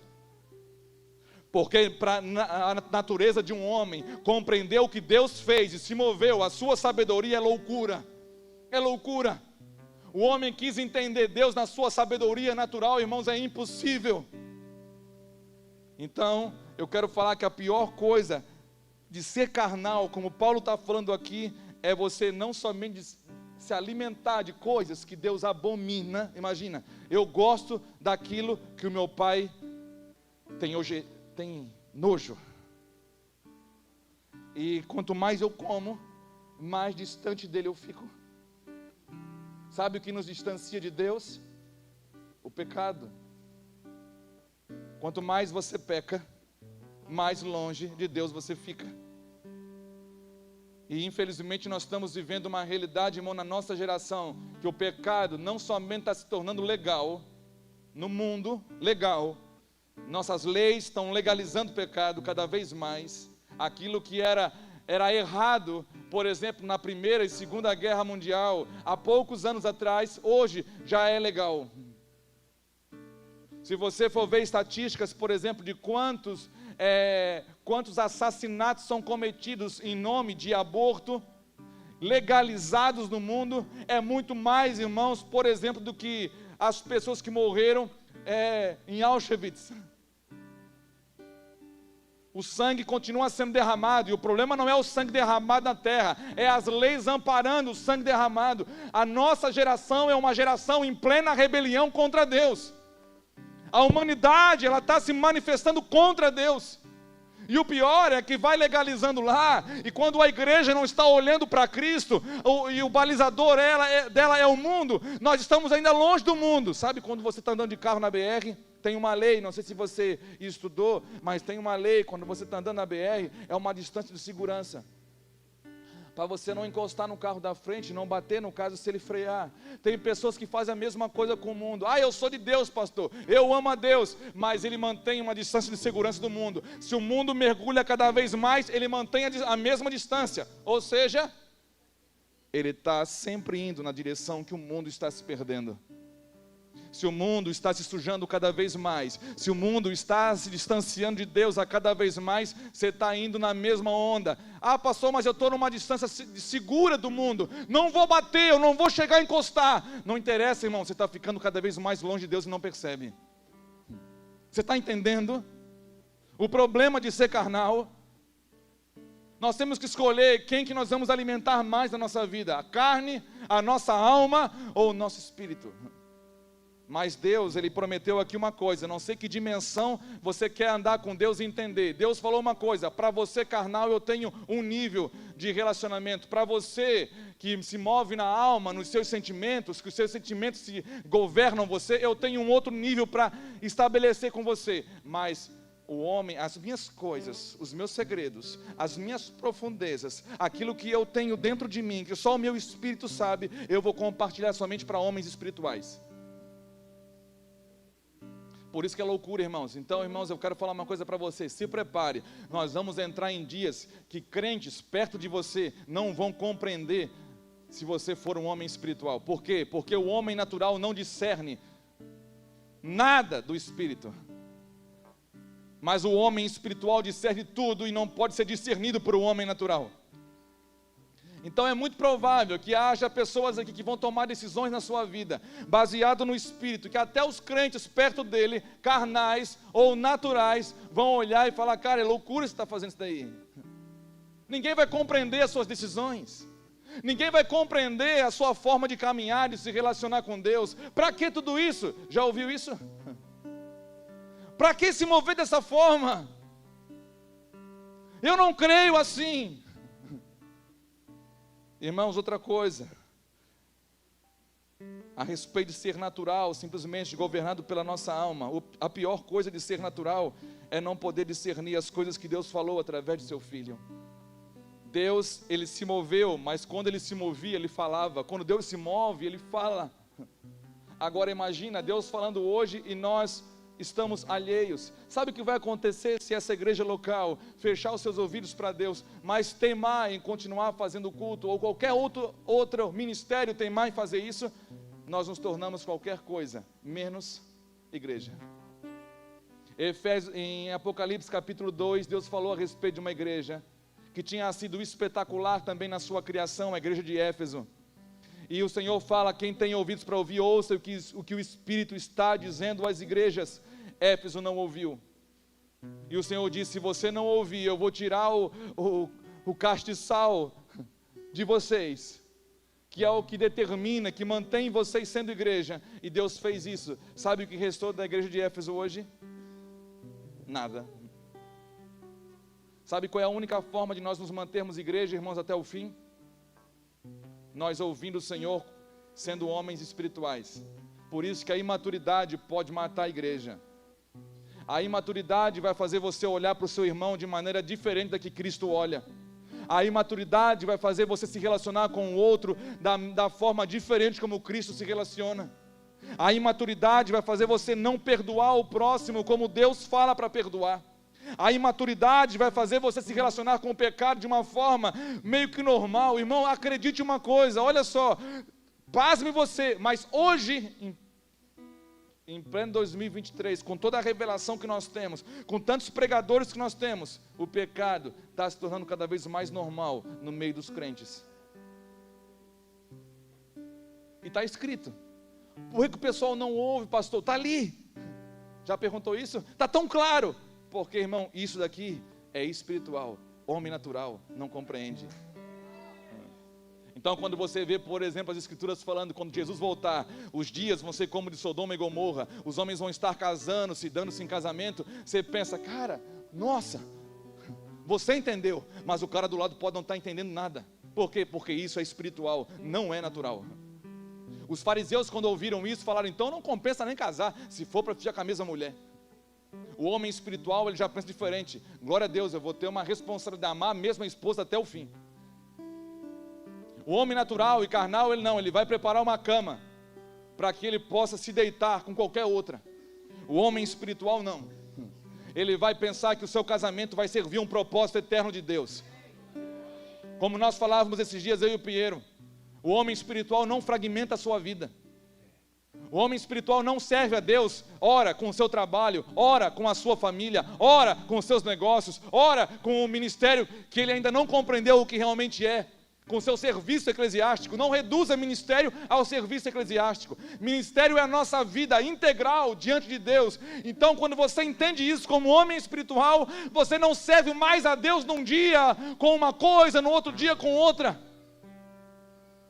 Porque para a natureza de um homem compreender o que Deus fez e se moveu, a sua sabedoria é loucura. É loucura. O homem quis entender Deus na sua sabedoria natural, irmãos, é impossível. Então, eu quero falar que a pior coisa de ser carnal, como Paulo está falando aqui, é você não somente se alimentar de coisas que Deus abomina. Imagina, eu gosto daquilo que o meu pai tem nojo. E quanto mais eu como, mais distante dele eu fico. Sabe o que nos distancia de Deus? O pecado. Quanto mais você peca, mais longe de Deus você fica. E infelizmente nós estamos vivendo uma realidade, irmão, na nossa geração, que o pecado não somente está se tornando legal, no mundo, legal. Nossas leis estão legalizando o pecado cada vez mais. Aquilo que era errado, por exemplo, na Primeira e Segunda Guerra Mundial, há poucos anos atrás, hoje já é legal. Se você for ver estatísticas, por exemplo, de quantos assassinatos são cometidos em nome de aborto, legalizados no mundo, é muito mais, irmãos, por exemplo, do que as pessoas que morreram em Auschwitz. O sangue continua sendo derramado, e o problema não é o sangue derramado na terra, é as leis amparando o sangue derramado. A nossa geração é uma geração em plena rebelião contra Deus. A humanidade, ela está se manifestando contra Deus. E o pior é que vai legalizando lá, e quando a igreja não está olhando para Cristo, e o balizador dela é o mundo, nós estamos ainda longe do mundo. Sabe quando você está andando de carro na BR? Tem uma lei, não sei se você estudou, mas tem uma lei, quando você está andando na BR, é uma distância de segurança, para você não encostar no carro da frente, não bater no caso se ele frear. Tem pessoas que fazem a mesma coisa com o mundo. Eu sou de Deus, pastor, eu amo a Deus, mas ele mantém uma distância de segurança do mundo. Se o mundo mergulha cada vez mais, ele mantém a mesma distância, ou seja, ele está sempre indo na direção que o mundo está se perdendo. Se o mundo está se sujando cada vez mais, se o mundo está se distanciando de Deus a cada vez mais, você está indo na mesma onda. Pastor, mas eu estou numa distância segura do mundo, não vou bater, eu não vou chegar a encostar. Não interessa, irmão, você está ficando cada vez mais longe de Deus e não percebe. Você está entendendo? O problema de ser carnal, nós temos que escolher quem que nós vamos alimentar mais na nossa vida, a carne, a nossa alma ou o nosso espírito. Mas Deus, Ele prometeu aqui uma coisa, não sei que dimensão você quer andar com Deus e entender. Deus falou uma coisa, para você carnal eu tenho um nível de relacionamento, para você que se move na alma, nos seus sentimentos, que os seus sentimentos se governam você, eu tenho um outro nível para estabelecer com você. Mas o homem, as minhas coisas, os meus segredos, as minhas profundezas, aquilo que eu tenho dentro de mim, que só o meu espírito sabe, eu vou compartilhar somente para homens espirituais. Por isso que é loucura, irmãos. Então, irmãos, eu quero falar uma coisa para você. Se prepare, nós vamos entrar em dias que crentes perto de você não vão compreender se você for um homem espiritual. Por quê? Porque o homem natural não discerne nada do espírito. Mas o homem espiritual discerne tudo e não pode ser discernido por um homem natural. Então é muito provável que haja pessoas aqui que vão tomar decisões na sua vida, baseado no Espírito, que até os crentes perto dele, carnais ou naturais, vão olhar e falar, cara, é loucura você estar fazendo isso daí. Ninguém vai compreender as suas decisões, ninguém vai compreender a sua forma de caminhar, de se relacionar com Deus. Para que tudo isso? Já ouviu isso? Para que se mover dessa forma? Eu não creio assim. Irmãos, outra coisa, a respeito de ser natural, simplesmente governado pela nossa alma, a pior coisa de ser natural é não poder discernir as coisas que Deus falou através de seu Filho. Deus, Ele se moveu, mas quando Ele se movia, Ele falava. Quando Deus se move, Ele fala. Agora imagina, Deus falando hoje e nós estamos alheios. Sabe o que vai acontecer se essa igreja local fechar os seus ouvidos para Deus, mas teimar em continuar fazendo culto, ou qualquer outro ministério teimar em fazer isso? Nós nos tornamos qualquer coisa, menos igreja. Em Apocalipse capítulo 2, Deus falou a respeito de uma igreja que tinha sido espetacular também na sua criação, a igreja de Éfeso. E o Senhor fala, quem tem ouvidos para ouvir, ouça o que o Espírito está dizendo às igrejas. Éfeso não ouviu. E o Senhor disse, se você não ouvir, eu vou tirar o castiçal de vocês, que é o que determina, que mantém vocês sendo igreja. E Deus fez isso. Sabe o que restou da igreja de Éfeso hoje? Nada. Sabe qual é a única forma de nós nos mantermos igreja, irmãos, até o fim? Nós ouvindo o Senhor, sendo homens espirituais. Por isso que a imaturidade pode matar a igreja. A imaturidade vai fazer você olhar para o seu irmão de maneira diferente da que Cristo olha. A imaturidade vai fazer você se relacionar com o outro da forma diferente como Cristo se relaciona. A imaturidade vai fazer você não perdoar o próximo como Deus fala para perdoar. A imaturidade vai fazer você se relacionar com o pecado de uma forma meio que normal. Irmão, acredite uma coisa, olha só, pasme você, mas hoje, em pleno 2023, com toda a revelação que nós temos, com tantos pregadores que nós temos, o pecado está se tornando cada vez mais normal no meio dos crentes. E está escrito. Por que o pessoal não ouve, pastor? Está ali. Já perguntou isso? Está tão claro. Porque, irmão, isso daqui é espiritual, homem natural não compreende. Então, quando você vê, por exemplo, as Escrituras falando, quando Jesus voltar, os dias vão ser como de Sodoma e Gomorra, os homens vão estar casando-se, dando-se em casamento, você pensa, cara, nossa, você entendeu, mas o cara do lado pode não estar entendendo nada. Por quê? Porque isso é espiritual, não é natural. Os fariseus, quando ouviram isso, falaram, então não compensa nem casar, se for para ficar com a mesma mulher. O homem espiritual, ele já pensa diferente. Glória a Deus, eu vou ter uma responsabilidade de amar a mesma esposa até o fim. O homem natural e carnal, ele não, ele vai preparar uma cama para que ele possa se deitar com qualquer outra. O homem espiritual não. Ele vai pensar que o seu casamento vai servir um propósito eterno de Deus. Como nós falávamos esses dias, eu e o Pinheiro, o homem espiritual não fragmenta a sua vida. O homem espiritual não serve a Deus, ora com o seu trabalho, ora com a sua família, ora com os seus negócios, ora com o ministério que ele ainda não compreendeu o que realmente é. Com o seu serviço eclesiástico, não reduza ministério ao serviço eclesiástico. Ministério é a nossa vida integral diante de Deus. Então, quando você entende isso como homem espiritual, você não serve mais a Deus num dia com uma coisa, no outro dia com outra.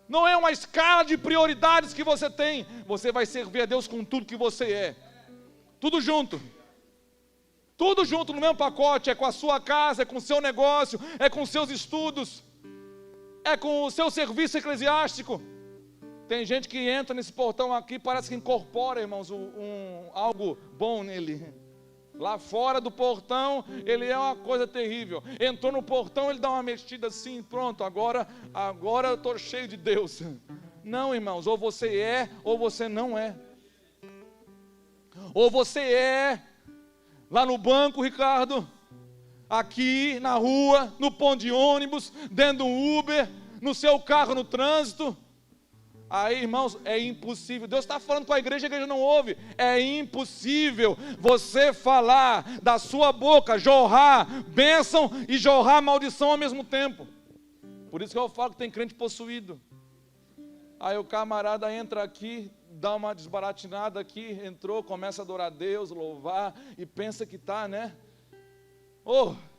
Não é uma escala de prioridades que você tem. Você vai servir a Deus com tudo que você é. Tudo junto. Tudo junto no mesmo pacote. É com a sua casa, é com o seu negócio, é com os seus estudos, é com o seu serviço eclesiástico. Tem gente que entra nesse portão aqui, parece que incorpora, irmãos, algo bom nele. Lá fora do portão, ele é uma coisa terrível. Entrou no portão, ele dá uma mexida assim, pronto, agora eu estou cheio de Deus. Não, irmãos, ou você é, ou você não é. Ou você é, lá no banco, Ricardo, aqui na rua, no ponto de ônibus, dentro do Uber, no seu carro no trânsito. Aí, irmãos, é impossível. Deus está falando com a igreja não ouve. É impossível você falar da sua boca, jorrar bênção e jorrar maldição ao mesmo tempo. Por isso que eu falo que tem crente possuído. Aí o camarada entra aqui, dá uma desbaratinada aqui, entrou, começa a adorar a Deus, louvar, e pensa que está, né?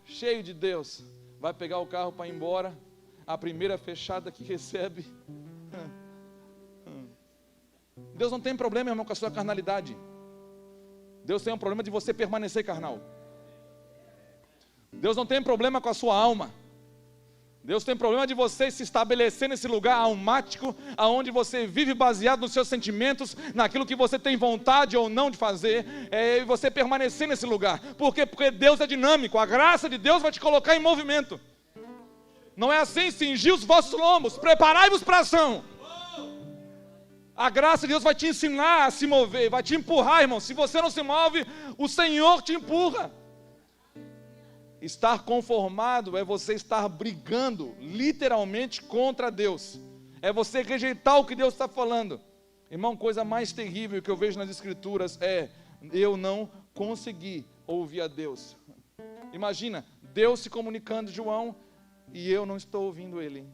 Cheio de Deus. Vai pegar o carro para ir embora, a primeira fechada que recebe. Deus não tem problema, irmão, com a sua carnalidade. Deus tem um problema de você permanecer carnal. Deus não tem problema com a sua alma. Deus tem problema de você se estabelecer nesse lugar almático, aonde você vive baseado nos seus sentimentos, naquilo que você tem vontade ou não de fazer, e você permanecer nesse lugar. Por quê? Porque Deus é dinâmico, a graça de Deus vai te colocar em movimento. Não é assim, cingi os vossos lombos, preparai-vos para a ação. A graça de Deus vai te ensinar a se mover, vai te empurrar, irmão. Se você não se move, o Senhor te empurra. Estar conformado é você estar brigando literalmente contra Deus. É você rejeitar o que Deus está falando. Irmão, coisa mais terrível que eu vejo nas Escrituras é eu não conseguir ouvir a Deus. Imagina, Deus se comunicando, João, e eu não estou ouvindo Ele.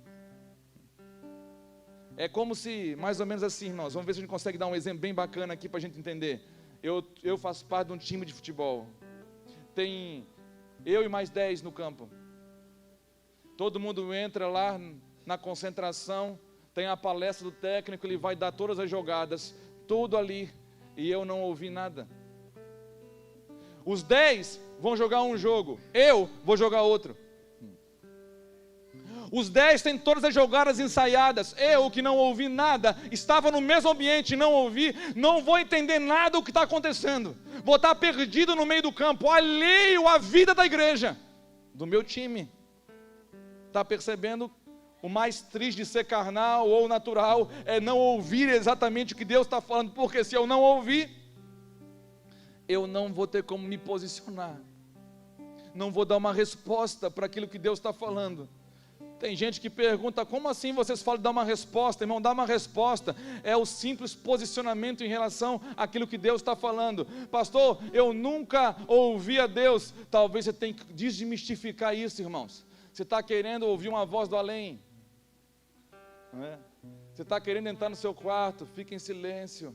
É como se, mais ou menos assim, irmãos, vamos ver se a gente consegue dar um exemplo bem bacana aqui para a gente entender. Eu faço parte de um time de futebol. Tem eu e mais 10 no campo. Todo mundo entra lá na concentração, tem a palestra do técnico, ele vai dar todas as jogadas, tudo ali, e eu não ouvi nada. Os 10 vão jogar um jogo, eu vou jogar outro. Os 10 têm todas as jogadas ensaiadas. Eu, que não ouvi nada, estava no mesmo ambiente, não ouvi, não vou entender nada do que está acontecendo. Vou estar perdido no meio do campo, alheio à vida da igreja, do meu time. Está percebendo? O mais triste de ser carnal ou natural é não ouvir exatamente o que Deus está falando, porque se eu não ouvir, eu não vou ter como me posicionar. Não vou dar uma resposta para aquilo que Deus está falando. Tem gente que pergunta, como assim vocês falam de dar uma resposta? Irmão, dar uma resposta é o simples posicionamento em relação àquilo que Deus está falando. Pastor, eu nunca ouvi a Deus. Talvez você tenha que desmistificar isso, irmãos. Você está querendo ouvir uma voz do além, não é? Você está querendo entrar no seu quarto, fica em silêncio.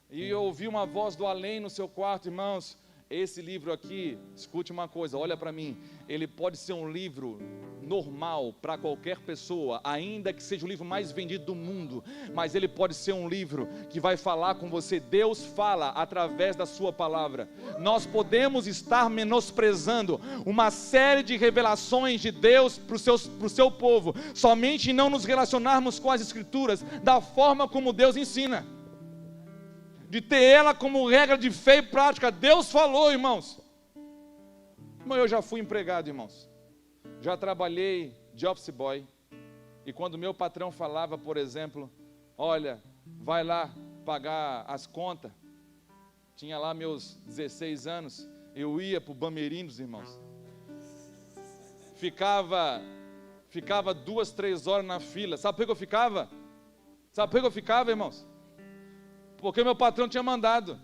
E ouvir uma voz do além no seu quarto, irmãos, esse livro aqui, escute uma coisa, olha para mim, ele pode ser um livro normal para qualquer pessoa, ainda que seja o livro mais vendido do mundo, mas ele pode ser um livro que vai falar com você. Deus fala através da sua palavra. Nós podemos estar menosprezando uma série de revelações de Deus para o seu povo, somente não nos relacionarmos com as Escrituras da forma como Deus ensina, de ter ela como regra de fé e prática. Deus falou, irmãos. Irmão, eu já fui empregado, irmãos. Já trabalhei de office boy. E quando meu patrão falava, por exemplo, olha, vai lá pagar as contas. Tinha lá meus 16 anos. Eu ia para o Bamerindos, irmãos. Ficava 2, 3 horas na fila. Sabe por que eu ficava? Sabe por que eu ficava, irmãos? Porque meu patrão tinha mandado.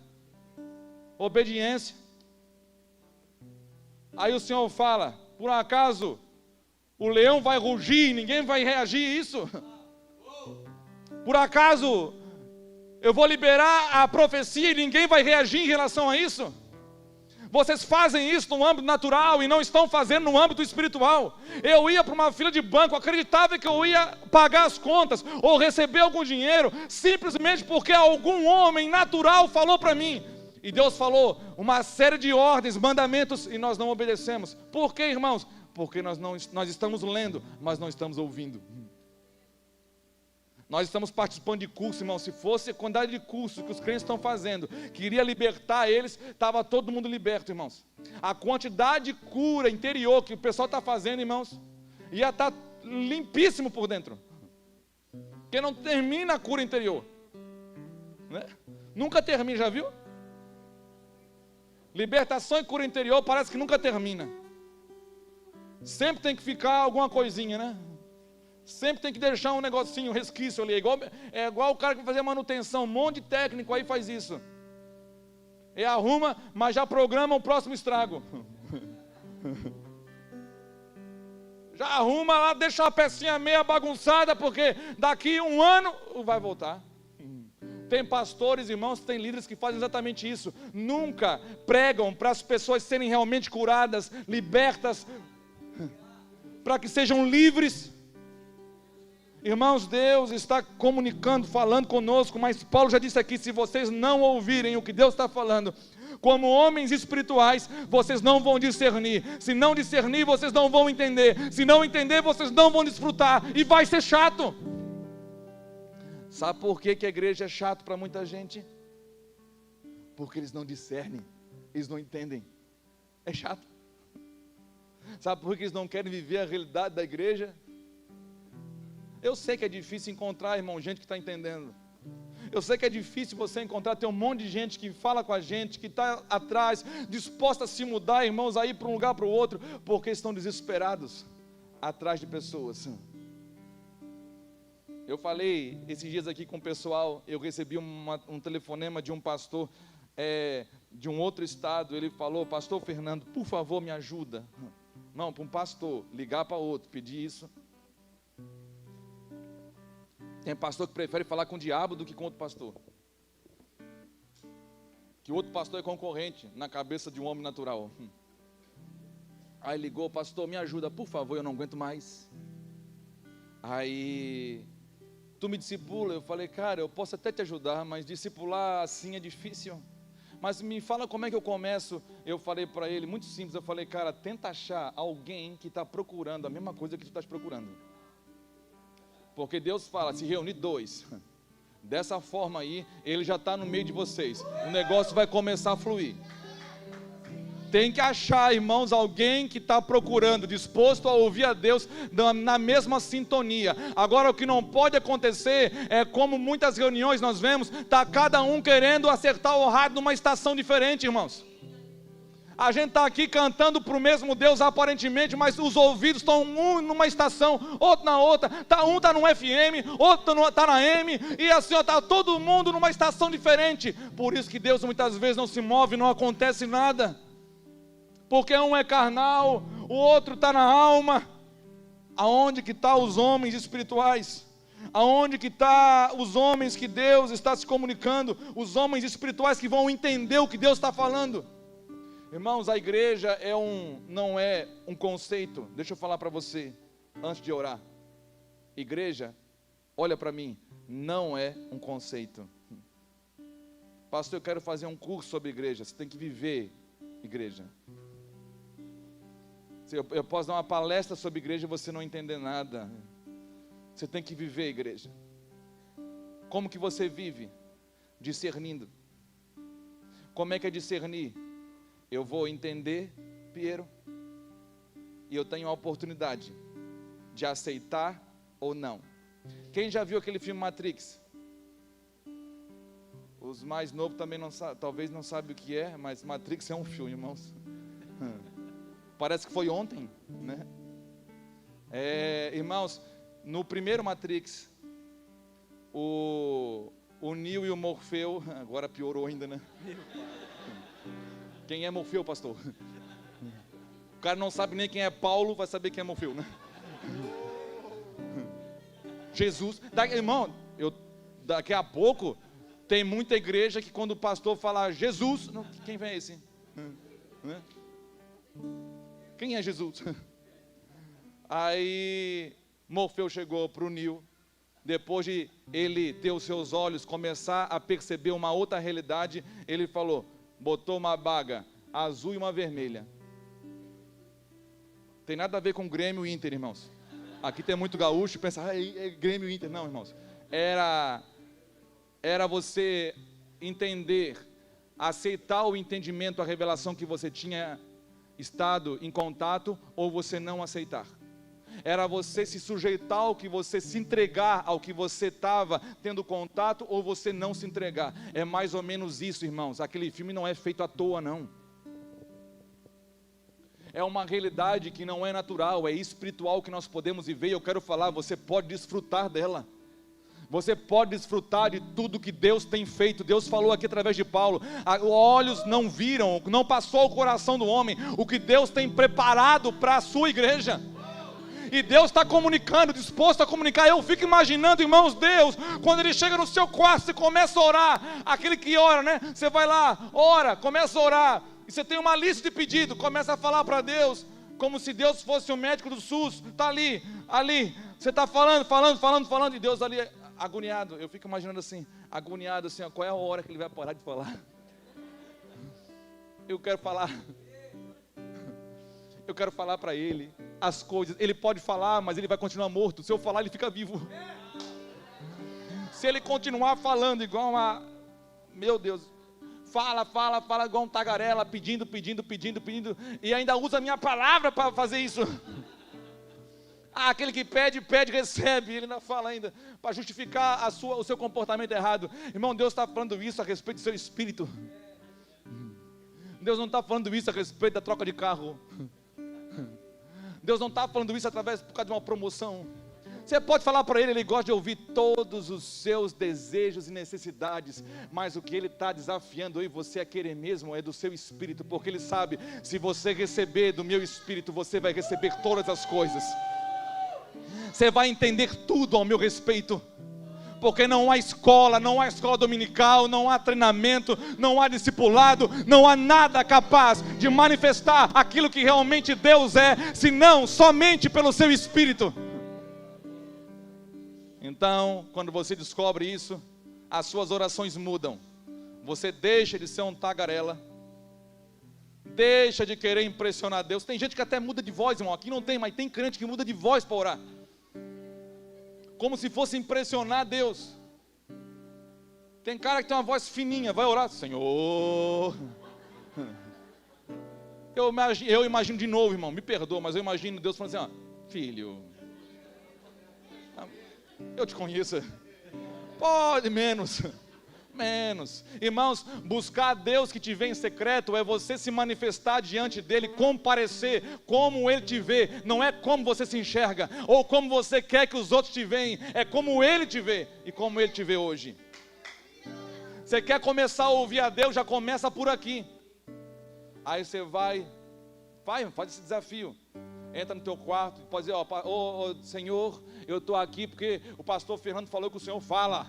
Obediência. Aí o Senhor fala, por acaso o leão vai rugir e ninguém vai reagir a isso? Por acaso eu vou liberar a profecia e ninguém vai reagir em relação a isso? Vocês fazem isso no âmbito natural e não estão fazendo no âmbito espiritual. Eu ia para uma fila de banco, acreditava que eu ia pagar as contas ou receber algum dinheiro, simplesmente porque algum homem natural falou para mim. E Deus falou uma série de ordens, mandamentos, e nós não obedecemos. Por quê, irmãos? Porque nós estamos lendo, mas não estamos ouvindo. Nós estamos participando de curso, irmão. Se fosse a quantidade de curso que os crentes estão fazendo, que iria libertar eles, estava todo mundo liberto, irmãos. A quantidade de cura interior que o pessoal está fazendo, irmãos, ia estar limpíssimo por dentro. Porque não termina a cura interior, né? Nunca termina, já viu? Libertação e cura interior parece que nunca termina. Sempre tem que ficar alguma coisinha, né? Sempre tem que deixar um negocinho, um resquício ali. É igual o cara que vai fazer manutenção. Um monte de técnico aí faz isso. E arruma, mas já programa o próximo estrago. Já arruma lá, deixa a pecinha meia bagunçada, porque daqui 1 ano vai voltar. Tem pastores, irmãos, tem líderes que fazem exatamente isso. Nunca pregam para as pessoas serem realmente curadas, libertas, para que sejam livres. Irmãos, Deus está comunicando, falando conosco, mas Paulo já disse aqui, se vocês não ouvirem o que Deus está falando, como homens espirituais, vocês não vão discernir. Se não discernir, vocês não vão entender. Se não entender, vocês não vão desfrutar. E vai ser chato. Sabe por que a igreja é chato para muita gente? Porque eles não discernem, eles não entendem. É chato. Sabe por que eles não querem viver a realidade da igreja? Eu sei que é difícil encontrar, irmão, gente que está entendendo. Eu sei que é difícil você encontrar, tem um monte de gente que fala com a gente, que está atrás, disposta a se mudar, irmãos, a ir para um lugar para o outro, porque estão desesperados, atrás de pessoas. Eu falei esses dias aqui com o pessoal, eu recebi um telefonema de um pastor de um outro estado. Ele falou, pastor Fernando, por favor me ajuda. Não, para um pastor, ligar para outro, pedir isso. Tem pastor que prefere falar com o diabo do que com outro pastor. Que o outro pastor é concorrente na cabeça de um homem natural. Aí ligou, pastor, me ajuda, por favor, eu não aguento mais. Aí, tu me discipula? Eu falei, cara, eu posso até te ajudar, mas discipular assim é difícil. Mas me fala como é que eu começo. Eu falei para ele, muito simples, eu falei, cara, tenta achar alguém que está procurando a mesma coisa que tu estás procurando. Porque Deus fala, se reunir 2, dessa forma aí, Ele já está no meio de vocês, o negócio vai começar a fluir. Tem que achar, irmãos, alguém que está procurando, disposto a ouvir a Deus na mesma sintonia. Agora, o que não pode acontecer é como muitas reuniões nós vemos, está cada um querendo acertar o rádio numa estação diferente, irmãos. A gente está aqui cantando para o mesmo Deus aparentemente, mas os ouvidos estão um numa estação, outro na outra. Um está no FM, outro está na M, e assim está todo mundo numa estação diferente. Por isso que Deus muitas vezes não se move, não acontece nada. Porque um é carnal, o outro está na alma. Aonde que estão os homens espirituais? Aonde que está os homens que Deus está se comunicando? Os homens espirituais que vão entender o que Deus está falando. Irmãos, a igreja não é um conceito. Deixa eu falar para você, antes de orar. Igreja, olha para mim, não é um conceito. Pastor, eu quero fazer um curso sobre igreja. Você tem que viver igreja. Eu posso dar uma palestra sobre igreja e você não entender nada. Você tem que viver igreja. Como que você vive? Discernindo. Como é que é discernir? Eu vou entender, Piero, e eu tenho a oportunidade de aceitar ou não. Quem já viu aquele filme Matrix? Os mais novos também talvez não sabem o que é, mas Matrix é um filme, irmãos. Parece que foi ontem, né? Irmãos, no primeiro Matrix, o Neo e o Morfeu, agora piorou ainda, né? Quem é Morfeu, pastor? O cara não sabe nem quem é Paulo, vai saber quem é Morfeu, né? Jesus, irmão, daqui a pouco tem muita igreja que quando o pastor falar Jesus, não, quem vem esse? Quem é Jesus? Aí Morfeu chegou para o Neo, depois de ele ter os seus olhos começar a perceber uma outra realidade, ele falou, botou uma baga azul e uma vermelha. Tem nada a ver com Grêmio e Inter, irmãos. Aqui tem muito gaúcho, pensa, é Grêmio e Inter. Não, irmãos. Era você entender, aceitar o entendimento, a revelação que você tinha estado em contato, ou você não aceitar. Era você se sujeitar ao que você, se entregar ao que você estava tendo contato, ou você não se entregar. É mais ou menos isso, irmãos. Aquele filme não é feito à toa, não. É uma realidade que não é natural, é espiritual que nós podemos viver. E eu quero falar, você pode desfrutar dela. Você pode desfrutar de tudo que Deus tem feito. Deus falou aqui através de Paulo, olhos não viram, não passou ao coração do homem o que Deus tem preparado para a sua igreja. E Deus está comunicando, disposto a comunicar. Eu fico imaginando, irmãos, Deus, quando Ele chega no seu quarto, você começa a orar. Aquele que ora, né? Você vai lá, ora, começa a orar. E você tem uma lista de pedidos, começa a falar para Deus, como se Deus fosse o médico do SUS. Está ali. Você está falando, e Deus ali agoniado. Eu fico imaginando assim, agoniado assim, ó, qual é a hora que Ele vai parar de falar? Eu quero falar para Ele as coisas. Ele pode falar, mas Ele vai continuar morto. Se eu falar, Ele fica vivo. Se Ele continuar falando igual meu Deus, fala igual um tagarela, pedindo, e ainda usa a minha palavra para fazer isso. Aquele que pede, recebe. Ele ainda fala ainda, para justificar o seu comportamento errado. Irmão, Deus está falando isso a respeito do seu espírito. Deus não está falando isso a respeito da troca de carro. Deus não está falando isso por causa de uma promoção. Você pode falar para Ele gosta de ouvir todos os seus desejos e necessidades, mas o que Ele está desafiando eu e você a querer mesmo é do seu espírito, porque Ele sabe, se você receber do meu espírito, você vai receber todas as coisas. Você vai entender tudo ao meu respeito. Porque não há escola dominical, não há treinamento, não há discipulado, não há nada capaz de manifestar aquilo que realmente Deus é, senão somente pelo seu Espírito. Então, quando você descobre isso, as suas orações mudam. Você deixa de ser um tagarela, deixa de querer impressionar Deus. Tem gente que até muda de voz, irmão, aqui não tem, mas tem crente que muda de voz para orar. Como se fosse impressionar Deus. Tem cara que tem uma voz fininha, vai orar, Senhor. Eu imagino de novo, irmão, me perdoa, mas eu imagino Deus falando assim, filho, eu te conheço. Pode menos. Irmãos, buscar Deus que te vê em secreto é você se manifestar diante dele, comparecer como ele te vê. Não é como você se enxerga ou como você quer que os outros te veem, é como ele te vê e como ele te vê hoje. Você quer começar a ouvir a Deus, já começa por aqui. Aí você faz esse desafio. Entra no teu quarto e pode dizer: Senhor, eu estou aqui porque o pastor Fernando falou que o Senhor fala.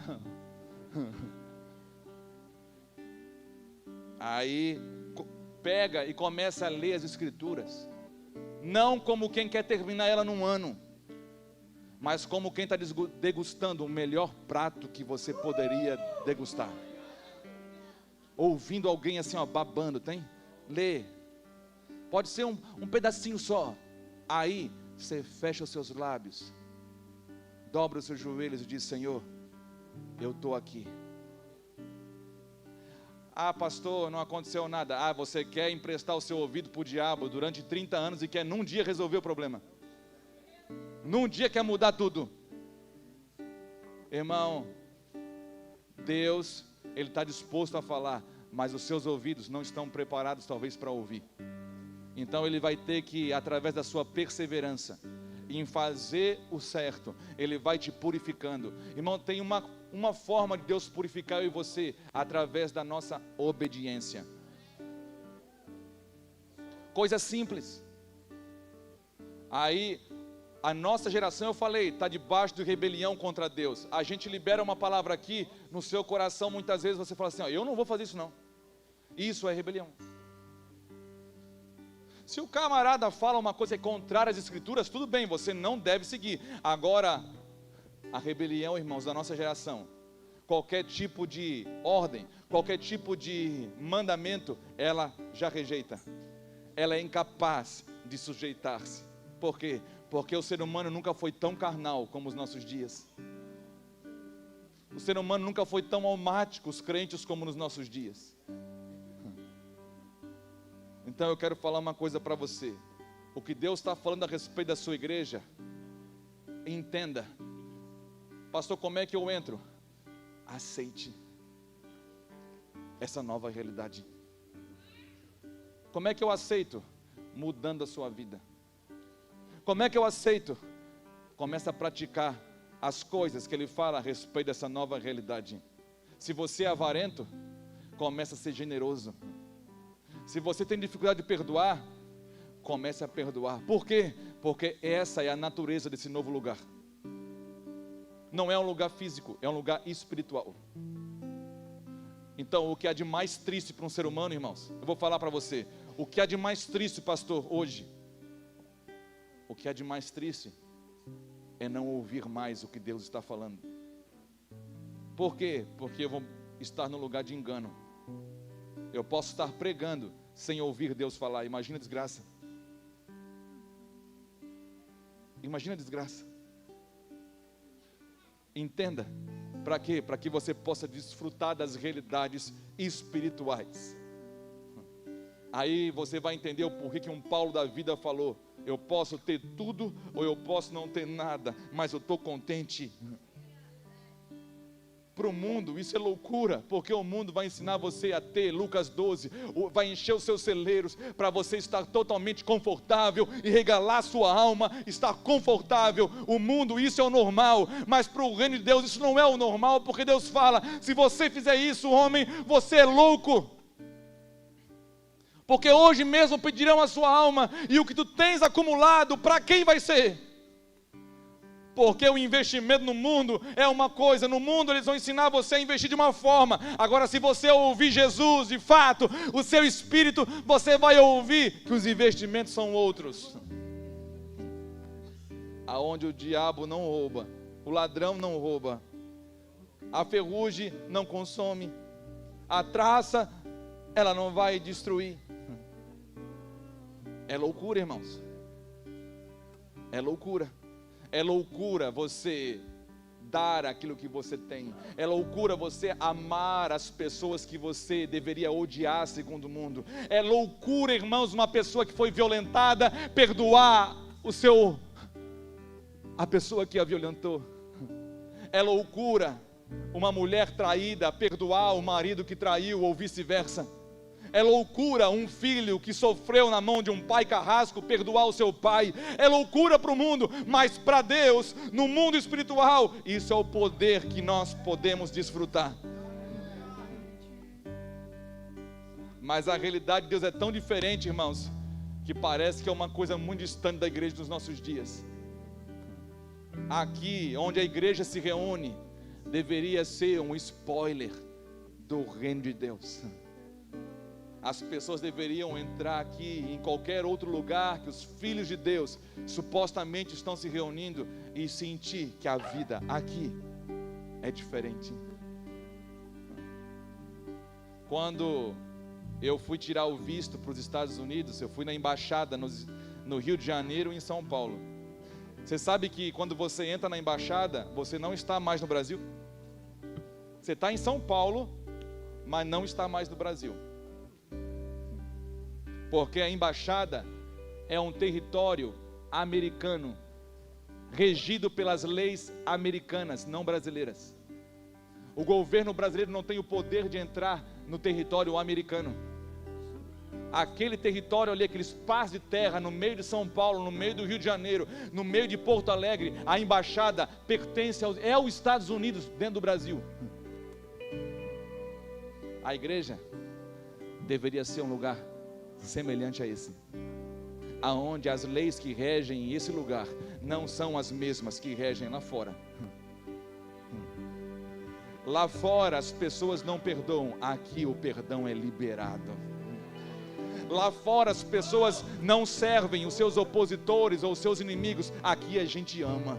Aí pega e começa a ler as Escrituras, não como quem quer terminar ela num ano, mas como quem está degustando o melhor prato que você poderia degustar, ouvindo alguém assim, babando. Tem? Lê, pode ser um pedacinho só. Aí você fecha os seus lábios, dobra os seus joelhos e diz: Senhor, eu estou aqui. Ah, pastor, não aconteceu nada. Ah, você quer emprestar o seu ouvido para o diabo durante 30 anos e quer num dia resolver o problema, num dia quer mudar tudo. Irmão, Deus, Ele está disposto a falar, mas os seus ouvidos não estão preparados talvez para ouvir. Então Ele vai ter que, através da sua perseverança em fazer o certo, Ele vai te purificando. Irmão, tem uma forma de Deus purificar eu e você, através da nossa obediência. Coisa simples. Aí, a nossa geração, eu falei, está debaixo de rebelião contra Deus. A gente libera uma palavra aqui, no seu coração, muitas vezes você fala assim: eu não vou fazer isso não. Isso é rebelião. Se o camarada fala uma coisa contrária às Escrituras, tudo bem, você não deve seguir. Agora, a rebelião, irmãos, da nossa geração, qualquer tipo de ordem, qualquer tipo de mandamento, ela já rejeita. Ela é incapaz de sujeitar-se. Por quê? Porque o ser humano nunca foi tão carnal como os nossos dias. O ser humano nunca foi tão almático, os crentes, como nos nossos dias. Então eu quero falar uma coisa para você. O que Deus está falando a respeito da sua igreja, entenda. Pastor, como é que eu entro? Aceite essa nova realidade. Como é que eu aceito? Mudando a sua vida. Como é que eu aceito? Começa a praticar as coisas que Ele fala a respeito dessa nova realidade. Se você é avarento, começa a ser generoso. Se você tem dificuldade de perdoar, comece a perdoar. Por quê? Porque essa é a natureza desse novo lugar. Não é um lugar físico, é um lugar espiritual. Então, o que há de mais triste para um ser humano, irmãos, eu vou falar para você, o que há de mais triste, pastor, hoje, o que há de mais triste é não ouvir mais o que Deus está falando. Por quê? Porque eu vou estar no lugar de engano. Eu posso estar pregando sem ouvir Deus falar. Imagina a desgraça. Imagina a desgraça. Entenda. Para quê? Para que você possa desfrutar das realidades espirituais. Aí você vai entender o porquê que um Paulo da vida falou: eu posso ter tudo ou eu posso não ter nada, mas eu estou contente. Para o mundo isso é loucura, porque o mundo vai ensinar você a ter, Lucas 12, vai encher os seus celeiros para você estar totalmente confortável e regalar sua alma, estar confortável. O mundo, isso é o normal, mas para o reino de Deus isso não é o normal, porque Deus fala: se você fizer isso, homem, você é louco. Porque hoje mesmo pedirão a sua alma, e o que tu tens acumulado, para quem vai ser? Porque o investimento no mundo é uma coisa, no mundo eles vão ensinar você a investir de uma forma. Agora, se você ouvir Jesus, de fato, o seu espírito, você vai ouvir que os investimentos são outros. Aonde o diabo não rouba, o ladrão não rouba, a ferrugem não consome, a traça, ela não vai destruir. É loucura, irmãos. É loucura. É loucura você dar aquilo que você tem. É loucura você amar as pessoas que você deveria odiar segundo o mundo. É loucura, irmãos, uma pessoa que foi violentada perdoar a pessoa que a violentou. É loucura uma mulher traída perdoar o marido que traiu, ou vice-versa. É loucura um filho que sofreu na mão de um pai carrasco perdoar o seu pai. É loucura para o mundo, mas para Deus, no mundo espiritual, isso é o poder que nós podemos desfrutar. Mas a realidade de Deus é tão diferente, irmãos, que parece que é uma coisa muito distante da igreja dos nossos dias. Aqui, onde a igreja se reúne, deveria ser um spoiler do reino de Deus. As pessoas deveriam entrar aqui em qualquer outro lugar que os filhos de Deus supostamente estão se reunindo e sentir que a vida aqui é diferente. Quando eu fui tirar o visto para os Estados Unidos, eu fui na embaixada no Rio de Janeiro e em São Paulo. Você sabe que quando você entra na embaixada, você não está mais no Brasil? Você está em São Paulo, mas não está mais no Brasil. Porque a embaixada é um território americano, regido pelas leis americanas, não brasileiras. O governo brasileiro não tem o poder de entrar no território americano. Aquele território ali, aquele espaço de terra no meio de São Paulo, no meio do Rio de Janeiro, no meio de Porto Alegre, a embaixada pertence aos Estados Unidos dentro do Brasil. A igreja deveria ser um lugar semelhante a esse, aonde as leis que regem esse lugar não são as mesmas que regem lá fora. Lá fora as pessoas não perdoam, aqui o perdão é liberado. Lá fora as pessoas não servem os seus opositores ou os seus inimigos, aqui a gente ama.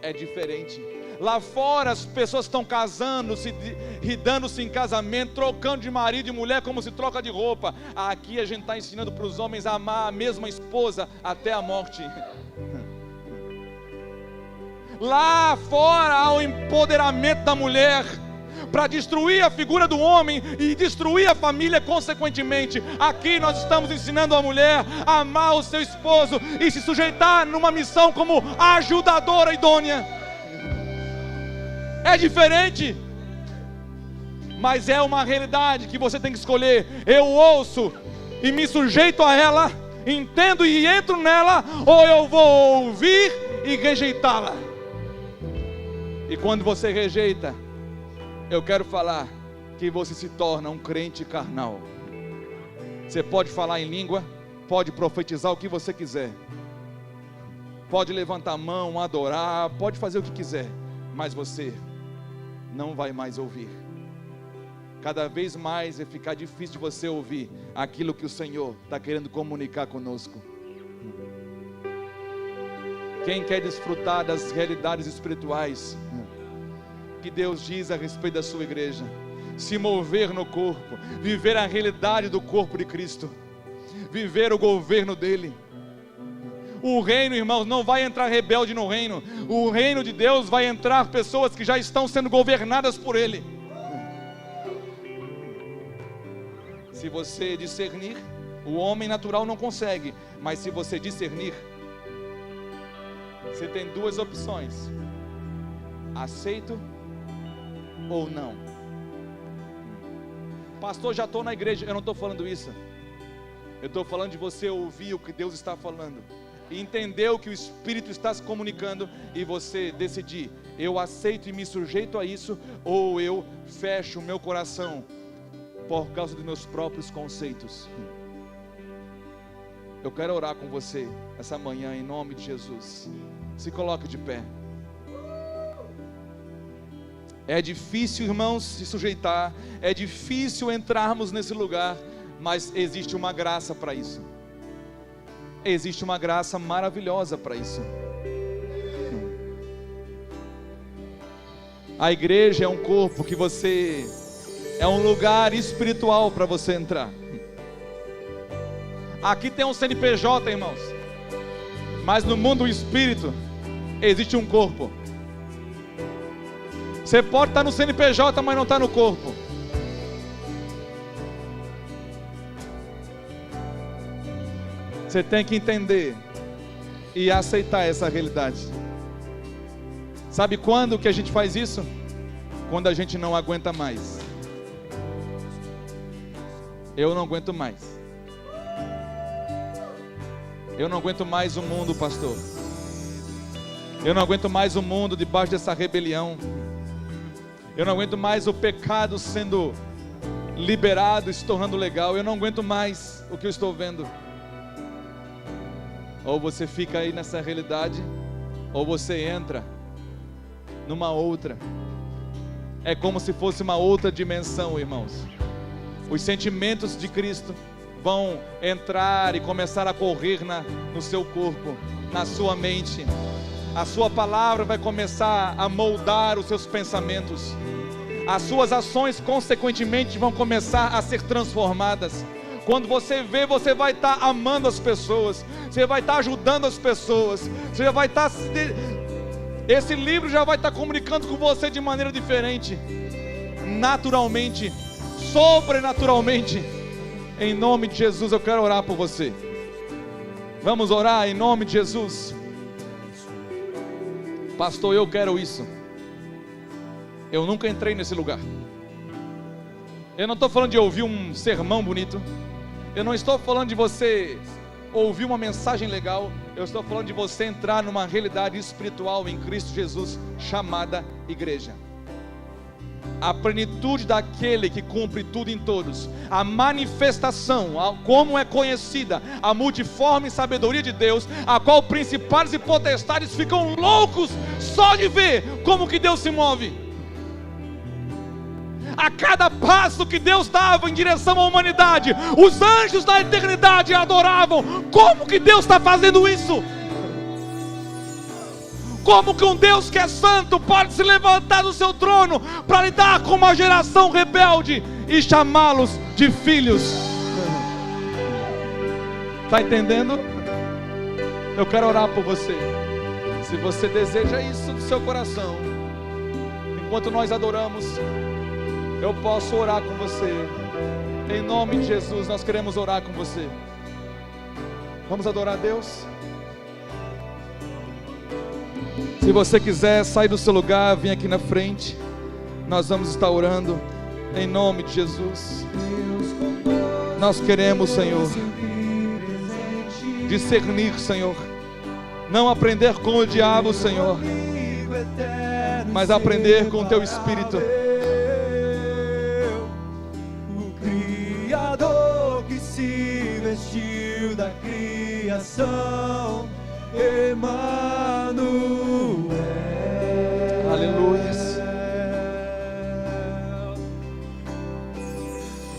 É diferente. Lá fora as pessoas estão casando-se e dando-se em casamento, trocando de marido e mulher como se troca de roupa. Aqui a gente está ensinando para os homens a amar a mesma esposa até a morte. Lá fora há o empoderamento da mulher para destruir a figura do homem e destruir a família consequentemente. Aqui nós estamos ensinando a mulher a amar o seu esposo e se sujeitar numa missão como ajudadora idônea. É diferente, mas é uma realidade que você tem que escolher. Eu ouço e me sujeito a ela, entendo e entro nela, ou eu vou ouvir e rejeitá-la. E quando você rejeita, eu quero falar que você se torna um crente carnal. Você pode falar em língua, pode profetizar o que você quiser, pode levantar a mão, adorar, pode fazer o que quiser, mas você não vai mais ouvir. Cada vez mais vai ficar difícil de você ouvir aquilo que o Senhor está querendo comunicar conosco. Quem quer desfrutar das realidades espirituais que Deus diz a respeito da sua igreja, se mover no corpo, viver a realidade do corpo de Cristo, viver o governo dele. O reino, irmãos, não vai entrar rebelde no reino. O reino de Deus vai entrar pessoas que já estão sendo governadas por ele. Se você discernir, o homem natural não consegue, mas se você discernir, você tem duas opções: aceito ou não. Pastor, já estou na igreja. Eu não estou falando isso. Eu estou falando de você ouvir o que Deus está falando, entender o que o Espírito está se comunicando e você decidir: eu aceito e me sujeito a isso, ou eu fecho o meu coração por causa dos meus próprios conceitos. Eu quero orar com você essa manhã em nome de Jesus. Se coloque de pé. É difícil, irmãos, se sujeitar, é difícil entrarmos nesse lugar, mas existe uma graça para isso. Existe uma graça maravilhosa para isso. A igreja é um corpo que você... é um lugar espiritual para você entrar. Aqui tem um CNPJ, irmãos, mas no mundo do espírito existe um corpo. Você pode estar no CNPJ, mas não está no corpo. Você tem que entender e aceitar essa realidade. Sabe quando que a gente faz isso? Quando a gente não aguenta mais. Eu não aguento mais. Eu não aguento mais o mundo, pastor. Eu não aguento mais o mundo debaixo dessa rebelião. Eu não aguento mais o pecado sendo liberado e se tornando legal. Eu não aguento mais o que eu estou vendo. Ou você fica aí nessa realidade, ou você entra numa outra. É como se fosse uma outra dimensão, irmãos. Os sentimentos de Cristo vão entrar e começar a correr no seu corpo, na sua mente. A sua palavra vai começar a moldar os seus pensamentos. As suas ações, consequentemente, vão começar a ser transformadas. Quando você vê, você vai estar amando as pessoas, você vai estar ajudando as pessoas, você vai estar... Esse livro já vai estar comunicando com você de maneira diferente, naturalmente, sobrenaturalmente. Em nome de Jesus, eu quero orar por você. Vamos orar em nome de Jesus. Pastor, eu quero isso. Eu nunca entrei nesse lugar. Eu não estou falando de ouvir um sermão bonito. Eu não estou falando de você ouvir uma mensagem legal. Eu estou falando de você entrar numa realidade espiritual em Cristo Jesus, chamada igreja. A plenitude daquele que cumpre tudo em todos. A manifestação, como é conhecida a multiforme sabedoria de Deus, a qual principados e potestades ficam loucos só de ver como que Deus se move. A cada passo que Deus dava em direção à humanidade, os anjos da eternidade adoravam. Como que Deus está fazendo isso? Como que um Deus que é santo pode se levantar do seu trono para lidar com uma geração rebelde e chamá-los de filhos? Está entendendo? Eu quero orar por você. Se você deseja isso do seu coração, enquanto nós adoramos, eu posso orar com você. Em nome de Jesus, nós queremos orar com você. Vamos adorar a Deus? Se você quiser sair do seu lugar, vem aqui na frente. Nós vamos estar orando em nome de Jesus. Nós queremos, Senhor, discernir, Senhor. Não aprender com o diabo, Senhor, mas aprender com o Teu Espírito. Que se vestiu da criação, Emmanuel. Aleluias.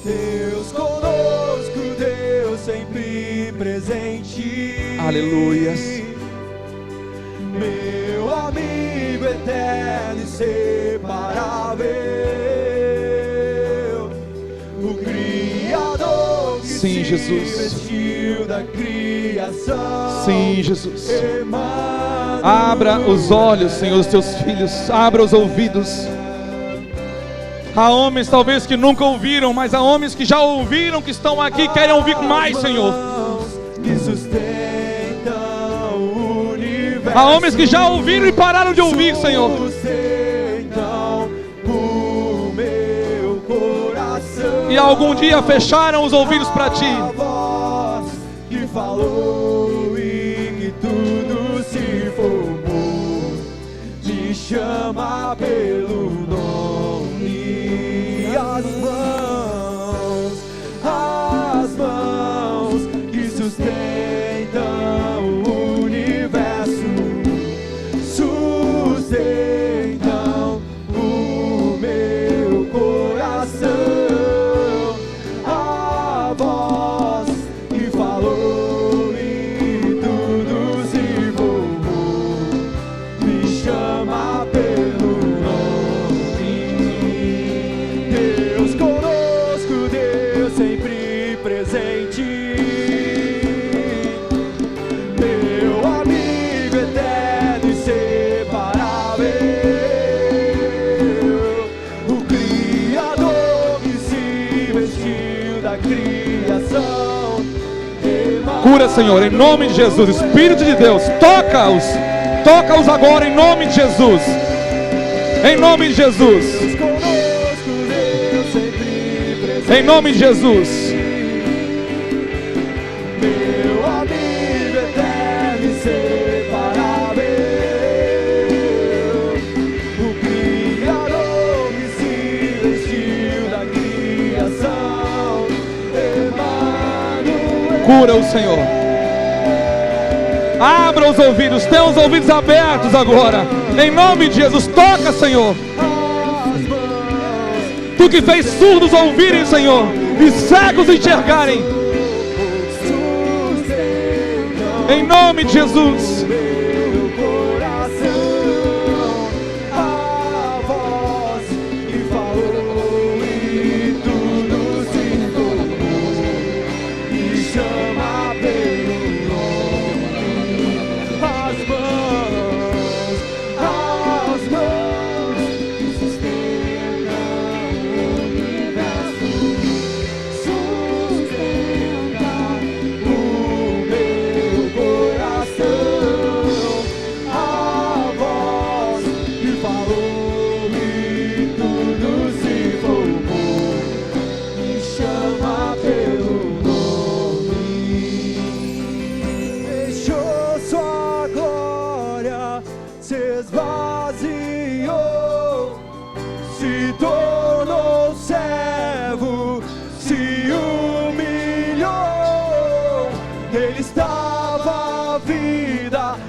Deus conosco, Deus sempre presente. Aleluias. Meu amigo eterno e inseparável, o Criador que sim, Jesus. se vestiu da criação. Sim, Jesus. Emmanuel. Abra os olhos, Senhor, dos Teus filhos. Abra os ouvidos. Há homens talvez que nunca ouviram, mas há homens que já ouviram, que estão aqui e querem ouvir mais, Senhor. Que sustentam o universo. Há homens que já ouviram e pararam de ouvir, Senhor. Sustentam o meu coração. E algum dia fecharam os ouvidos para Ti. A voz que falou e que tudo se formou, me chama pelo nome. As mãos que sustentam o universo, sustentam o meu coração. A voz que falou e tudo se formou, me chama pelo nome. Deus conosco, Deus sempre presente. Meu amigo eterno e inseparável, o Criador que se vestiu da criação. Cura, Senhor, em nome de Jesus. Espírito de Deus, toca-os. Toca-os agora, em nome de Jesus. Em nome de Jesus. Deus conosco, Deus sempre presente. Em nome de Jesus. Meu amigo eterno e inseparável, o Criador que se vestiu da criação. Cura o Senhor. Abra os ouvidos, tenha os ouvidos abertos agora. Em nome de Jesus, toca, Senhor. Tu que fez surdos ouvirem, Senhor, e cegos enxergarem. Em nome de Jesus.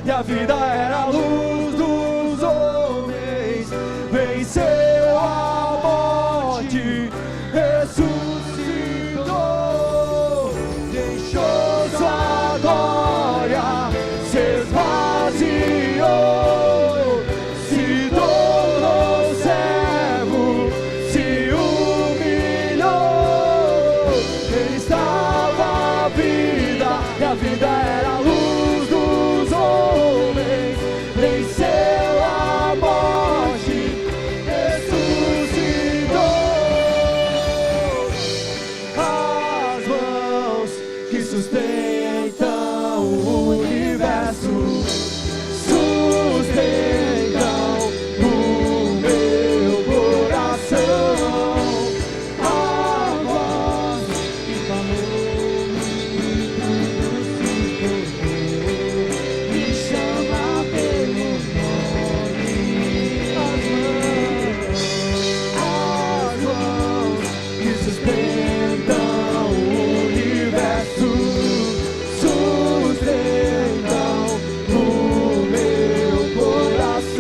A vida era a luz dos homens, venceu a morte, ressuscitou, deixou sua glória, se esvaziou, se tornou servo, se humilhou. Ele estava a vida, e a vida era a luz. Venceu a morte, ressuscitou. As mãos que sustentam o universo sustentam o meu coração. A voz que falou me chama pelo nome. As mãos que sustentam o universo sustentam o meu coração.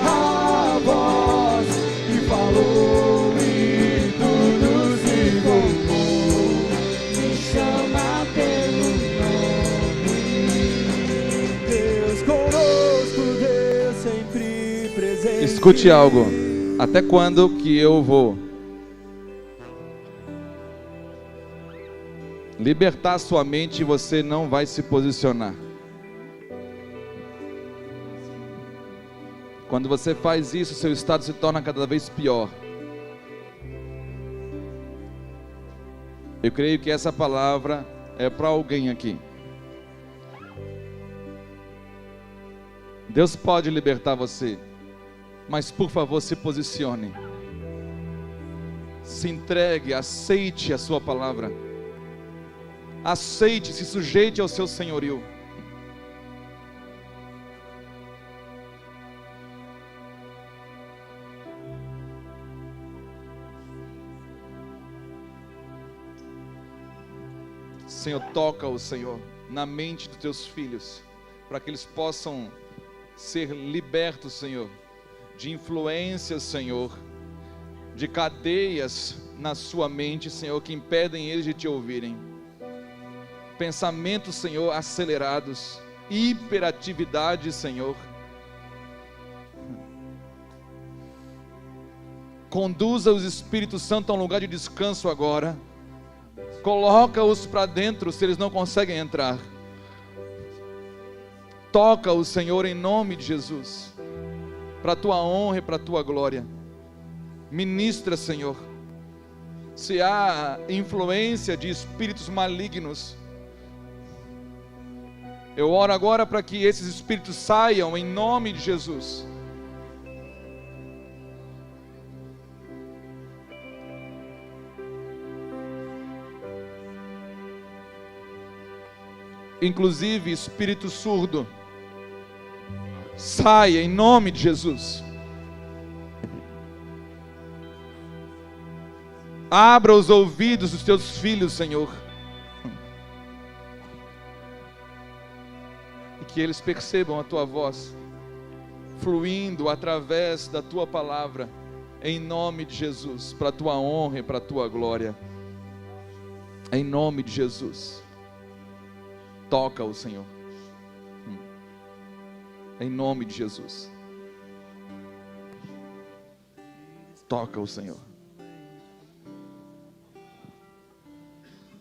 A voz que falou e tudo se formou me chama pelo nome. Deus conosco, Deus sempre presente. Escute algo. Até quando que eu vou libertar sua mente e você não vai se posicionar? Quando você faz isso, seu estado se torna cada vez pior. Eu creio que essa palavra é para alguém aqui. Deus pode libertar você, mas por favor se posicione. Se entregue, aceite a sua palavra. Aceite, se sujeite ao seu senhorio. Senhor, toca o Senhor na mente dos teus filhos, para que eles possam ser libertos, Senhor, de influências, Senhor, de cadeias na sua mente, Senhor, que impedem eles de te ouvirem. Pensamentos, Senhor, acelerados, hiperatividade, Senhor. Conduza os Espíritos Santo a um lugar de descanso agora. Coloca-os para dentro se eles não conseguem entrar. Toca o Senhor em nome de Jesus, para a tua honra e para a tua glória. Ministra, Senhor. Se há influência de espíritos malignos, eu oro agora para que esses espíritos saiam em nome de Jesus. Inclusive espírito surdo, saia em nome de Jesus. Abra os ouvidos dos teus filhos, Senhor. e que eles percebam a tua voz fluindo através da tua palavra, em nome de Jesus, para a tua honra e para a tua glória, em nome de Jesus. Toca o Senhor, em nome de Jesus. Toca o Senhor.